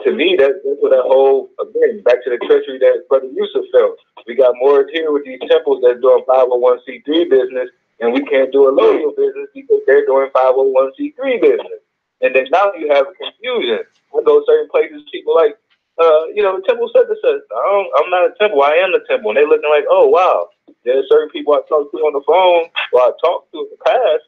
To me, that's what that whole, again, back to the treachery that Brother Yusuf felt. We got more here with these temples that's doing 501c3 business, and we can't do a loyal business because they're doing 501c3 business. And then now you have confusion. I go to certain places, people like, the temple said this. I'm not a temple. I am the temple. And they're looking like, oh, wow. There's certain people I talk to on the phone or I talked to in the past.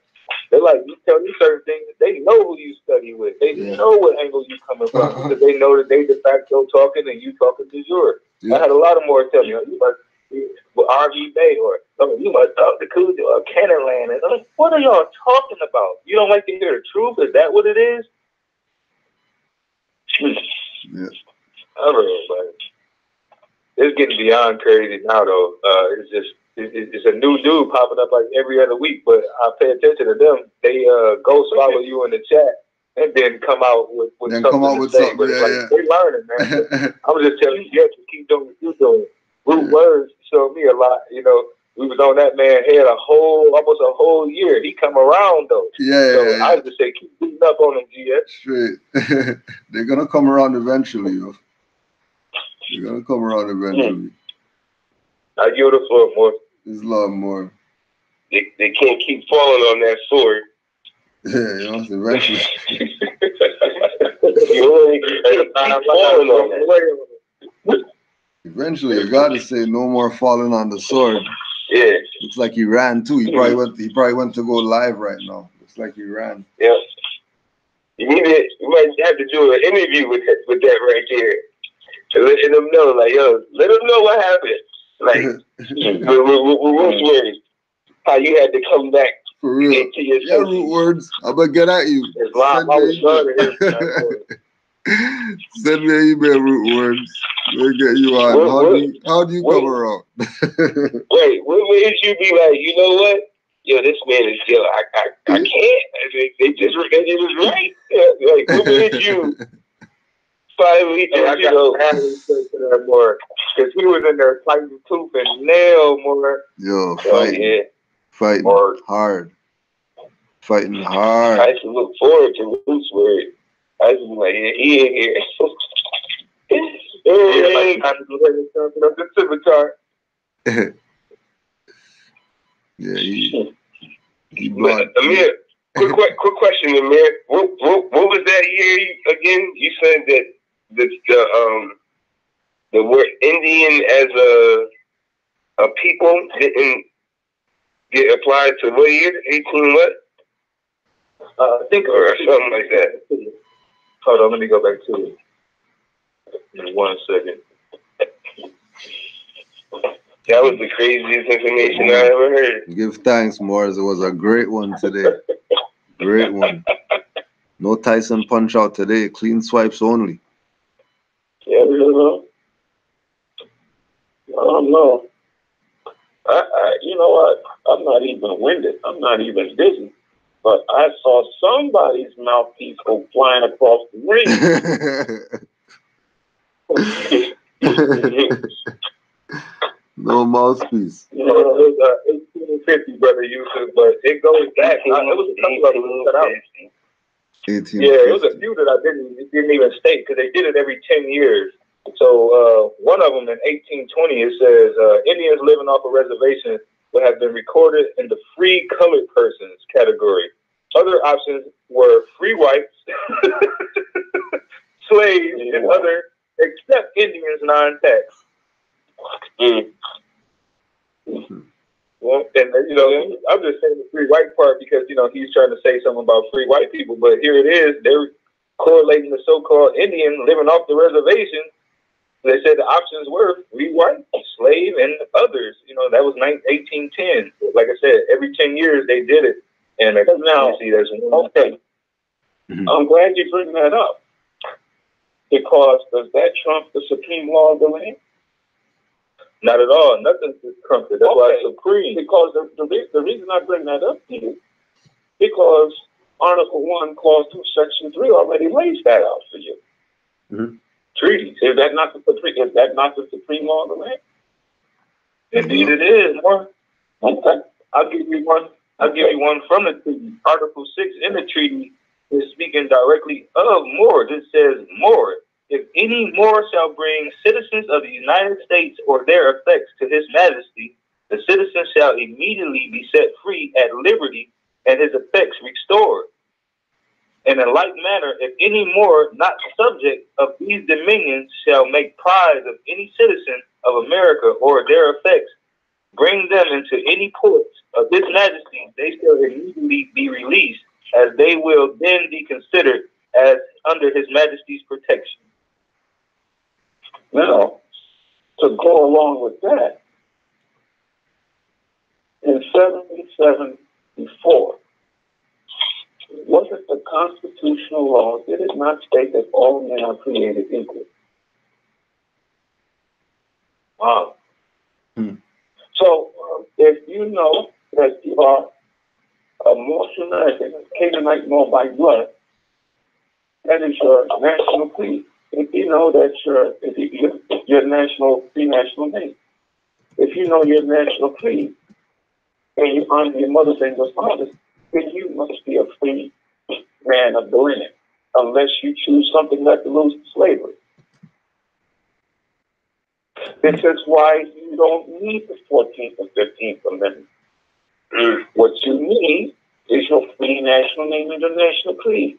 They're like, you tell me certain things. They know who you study with. They know what angle you coming from because they know that they de facto talking and you talking du jour. I had a lot of more tell me, you must be with RV Bay or you must talk to Cujo or Canaanland. And I'm like, what are y'all talking about? You don't like to hear the truth? Is that what it is? Yeah. I don't know, but it's getting beyond crazy now, though. It's a new dude popping up like every other week, but I pay attention to them. They ghost follow you in the chat and then come out with something to say. But it's like they're learning, man. I'm just telling you, you have to keep doing what you're doing. Root Words showed me a lot. We was on that man head almost a whole year. He come around though. So I just say keep beating up on him, GS. Straight. They're gonna come around eventually, yo. They're gonna come around eventually. I yield the floor more. There's a lot more. they can't keep falling on that sword. Yeah, you know, eventually. You keep falling on that. Eventually, you gotta say no more falling on the sword. Yeah. Looks like he ran too. He probably went to go live right now. Looks like he ran. Yeah. You might have to do an interview with that right there. To let them know, like, yo, let them know what happened. Like, with Root Words, how you had to come back. For real. Yeah, Root Words. I'm gonna get at you. Send me an email, Root Words. We'll get you on. How do you come around? Wait, what made you be like, you know what? Yo, this man is yo, I can't. They just was right. Yeah, like, what made you finally just, you know, that more? Because he was in there fighting tooth and nail more. Yo, fighting. Fighting hard. Fighting hard. I used to look forward to Roots Word. I used to be like, yeah, he ain't here. Yeah, he Amir, quick question, Amir. What was that year again? You said that the word Indian as a people didn't get applied to what year? 18 what? I think or something like that. Hold on, let me go back to it. In 1 second. That was the craziest information I ever heard. Give thanks, Morris. It was a great one today. Great one. No Tyson punch out today. Clean swipes only. Yeah, you know. I don't know. You know what? I'm not even winded. I'm not even dizzy. But I saw somebody's mouthpiece go flying across the ring. No mouthpiece. You know, it was 1850, brother Yusuf, but it goes back. It was a couple of them cut out. 1850. Yeah, it was a few that I didn't even state because they did it every 10 years. So one of them in 1820, it says Indians living off a reservation would have been recorded in the free colored persons category. Other options were free whites, slaves, and other except Indians non-tax. Well, and you know, I'm just saying the free white part because you know he's trying to say something about free white people, but here it is. They're correlating the so-called Indian living off the reservation. They said the options were free white, slave, and others. You know, that was 1810. Like I said, every 10 years they did it. And now, see, that's okay. I'm glad you bring that up. Because does that trump the supreme law of the land? Not at all. Nothing trumps it. That's why it's supreme. Because the reason I bring that up to you, because Article 1, Clause 2, Section 3 already lays that out for you. Mm-hmm. Treaties. Is that not the supreme law of the land? Indeed it is. Okay. I'll give you one from the treaty. Article 6 in the treaty is speaking directly of Moors. It says, Moor, if any Moor shall bring citizens of the United States or their effects to his majesty, the citizen shall immediately be set free at liberty and his effects restored. And in like manner, if any Moor not subject of these dominions shall make prize of any citizen of America or their effects, bring them into any ports of his majesty, they shall immediately be released, as they will then be considered as under his majesty's protection. Now, to go along with that, in 1774, wasn't the constitutional law, did it not state that all men are created equal? Wow. So, if you know that you are a Moorish American, Canaanite Moor by blood, that is your national creed. If you know that your national free national name, if you know your national creed, and you honor your mothers and your fathers, then you must be a free man of the land, unless you choose something like to lose slavery. This is why you don't need the 14th and 15th Amendment. What you need is your free national name and the national creed.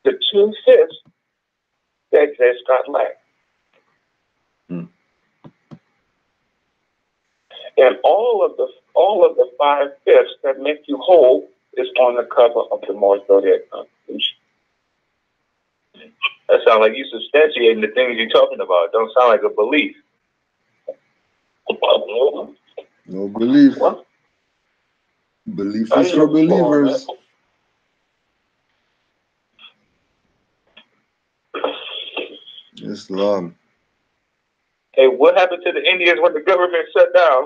The 2/5 that just got lacked. And all of the 5/5 that make you whole is on the cover of the Moorish Constitution. That sounds like you substantiating the things you're talking about. Don't sound like a belief. No belief. What? Belief is for believers. Islam. Hey, what happened to the Indians when the government shut down?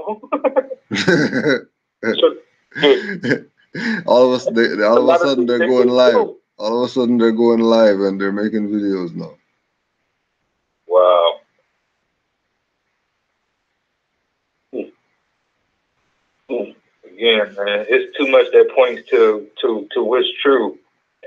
all of a sudden they're going live. All of a sudden they're going live and they're making videos now. Wow. Again, man, it's too much that points to what's true.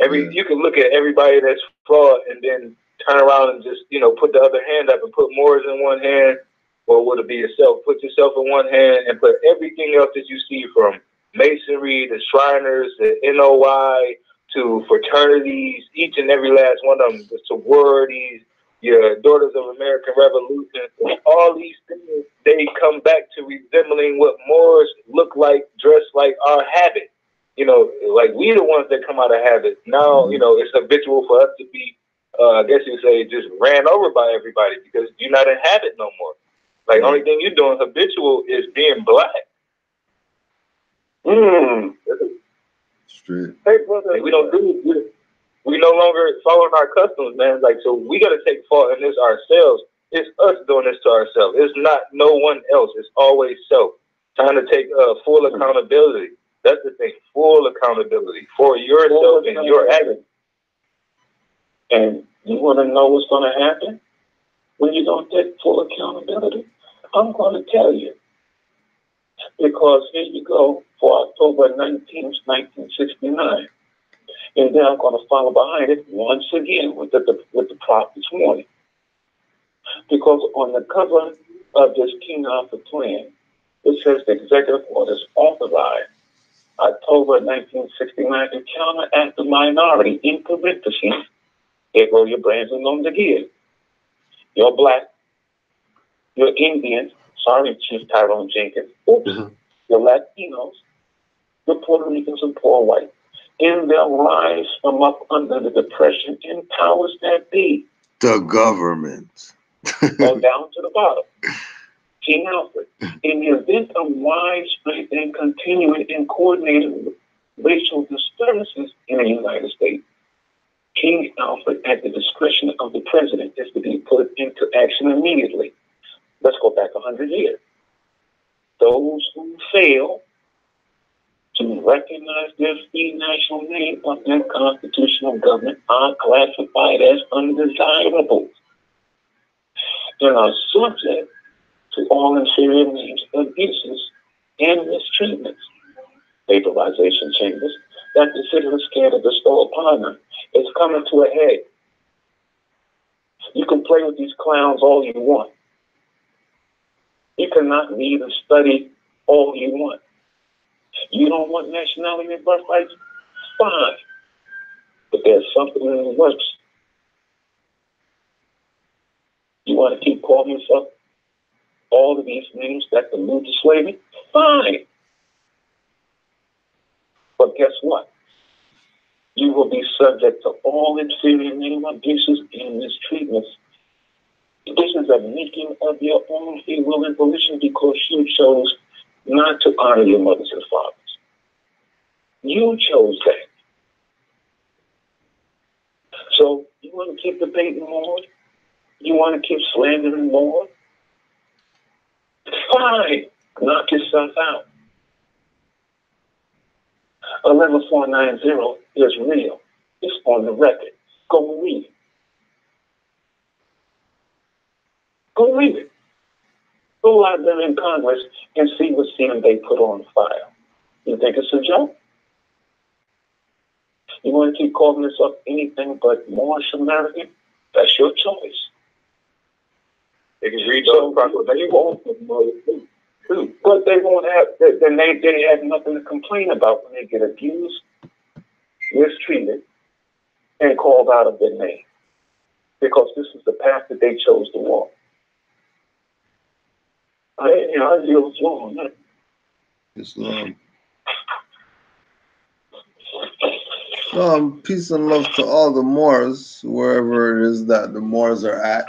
You can look at everybody that's flawed and then turn around and just, put the other hand up and put Moors in one hand, or would it be yourself? Put yourself in one hand and put everything else that you see, from Masonry, the Shriners, the NOI, to fraternities, each and every last one of them, the sororities, your Daughters of American Revolution, all these things, they come back to resembling what Moors look like, dress like, our habit. Like we the ones that come out of habit. Now, it's habitual for us to be, I guess you say, just ran over by everybody because you're not in habit no more. Like, only thing you're doing habitual is being black. Straight. Hey, brother, we don't do it. We no longer following our customs, man. Like, so we got to take fault in this ourselves. It's us doing this to ourselves. It's not no one else. It's always self. Trying to take full accountability. That's the thing. Full accountability for yourself and your actions. And you want to know what's going to happen when you don't take full accountability? I'm going to tell you. Because here you go for October 19th, 1969. And then I'm going to follow behind it once again with the prophet's warning. Because on the cover of this King Arthur plan, it says the executive orders authorized October 1969 to counteract the minority in parentheses. Here go your brands and noms again. You're black, you're Indian, sorry, Chief Tyrone Jenkins, you're Latinos, you're Puerto Ricans and poor white. In their rise from up under the depression and powers that be. The government. Go down to the bottom. King Alfred, in the event of widespread and continuing and coordinated racial disturbances in the United States, King Alfred, at the discretion of the president, is to be put into action immediately. Let's go back 100 years. Those who fail to recognize their free national name of their constitutional government are classified as undesirable and are subject to all inferior names, abuses, and mistreatments. Vaporization chambers that the city is scared to bestow upon them is coming to a head. You can play with these clowns all you want. You cannot read and study all you want. You don't want nationality and birthrights? Fine. But there's something in the works. You want to keep calling yourself all of these names that allude to slavery? Fine. But guess what? You will be subject to all inferior name abuses and mistreatments. This is a making of your own free will and volition because you chose not to honor your mothers and fathers. You chose that. So you want to keep debating more? You want to keep slandering more? Fine. Knock yourself out. 11490 is real. It's on the record. Go read it. Go read it. Go out there in Congress and see what scene they put on file. You think it's a joke? You want to keep calling yourself anything but Moorish American? That's your choice. They can read those proclamations. But they won't have. Then they have nothing to complain about when they get abused, mistreated, and called out of their name, because this is the path that they chose to walk. I feel it's wrong. Islam. Peace and love to all the Moors, wherever it is that the Moors are at.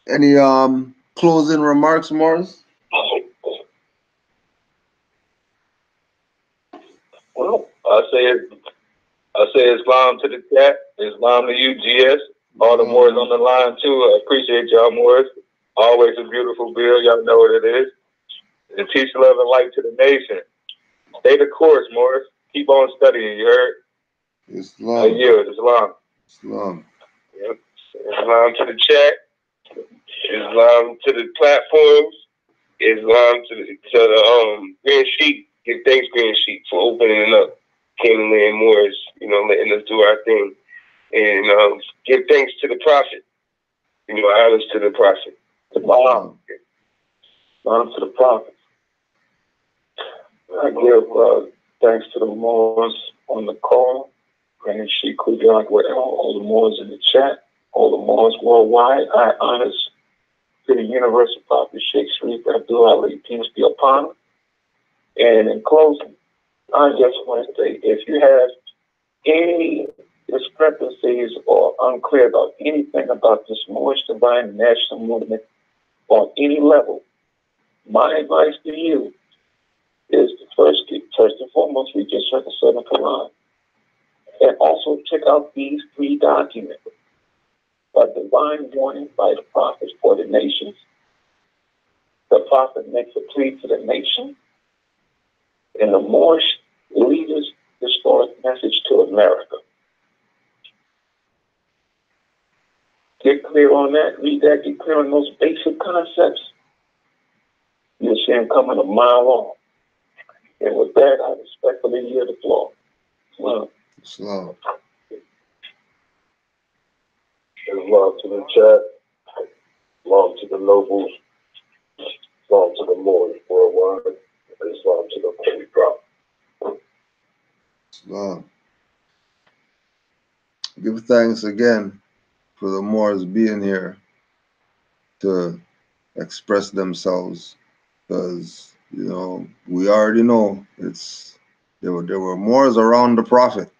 Any closing remarks, Moors? Well, I say Islam to the chat, Islam to you, GS. All the Moors on the line too. I appreciate y'all, Moors. Always a beautiful bill. Y'all know what it is. And teach love and light to the nation. Stay the course, Moors. Keep on studying. You heard? Islam. Islam. Islam. Yep. Islam to the chat. Islam to the platforms. Islam to the Green Sheet. Give thanks, Green Sheet, for opening up Canaanland Moors, letting us do our thing. And give thanks to the Prophet. Honors to the Prophet. Honor to the Prophet. I give thanks to the Moors on the call, Green Sheet, Kujan, all the Moors in the chat, all the Moors worldwide. I honors to the Universal Prophet Sheikh Sharif Abdul Ali, peace be upon him. And in closing, I just want to say, if you have any discrepancies or unclear about anything about this Moorish Divine National Movement on any level, my advice to you is to first and foremost, read your Circle 7 Quran. And also check out these 3 documents. A divine warning by the prophets for the nations. The prophet makes a plea to the nation. And the Moorish leaders' historic message to America. Get clear on that. Read that. Get clear on those basic concepts. You'll see them coming a mile long. And with that, I respectfully yield the floor. Islam. Islam to the chat. Islam to the nobles. Islam to the Moors worldwide. And Islam to the Holy Prophet. Islam. Give thanks again for the Moors being here to express themselves, because we already know there were Moors around the Prophet.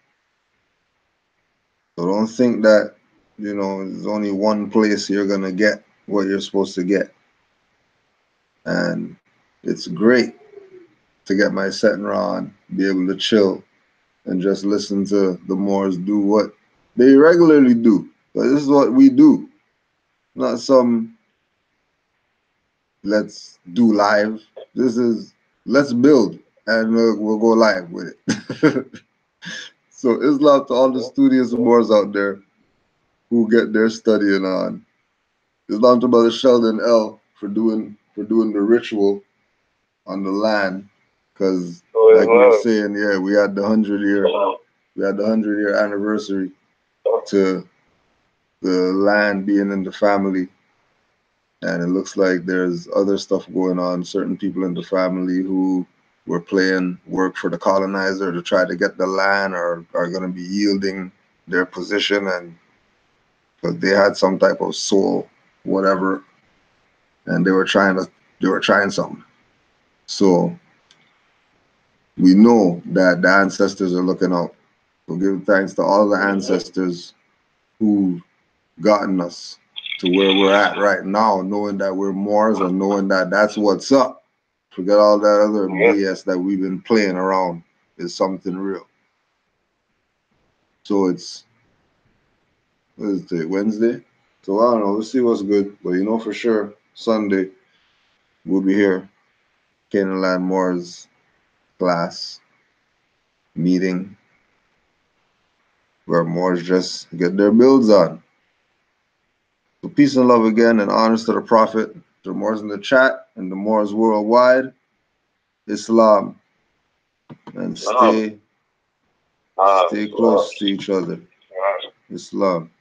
So don't think that there's only one place you're gonna get what you're supposed to get. And it's great to get my setting on, be able to chill and just listen to the Moors do what they regularly do. But this is what we do. Not some let's do live. This is let's build and we'll go live with it. So Islam to all the studious Moors out there who get their studying on. Islam to Brother Sheldon L for doing the ritual on the land, because like we were saying, we had the 100-year anniversary to the land being in the family, and it looks like there's other stuff going on. Certain people in the family who were playing work for the colonizer to try to get the land are going to be yielding their position, and because they had some type of soul, whatever, and they were trying something. So we know that the ancestors are looking out. So give thanks to all the ancestors who've gotten us to where we're at right now, knowing that we're Moors and knowing that that's what's up. Forget all that other BS that we've been playing around. Is something real. So it's, what is it, Wednesday? So I don't know, we'll see what's good. But for sure, Sunday, we'll be here. Canaanland Moors class meeting where Moors just get their builds on. So peace and love again, and honors to the Prophet, to the Moors in the chat, and the Moors worldwide. Islam. And stay close to each other. Islam.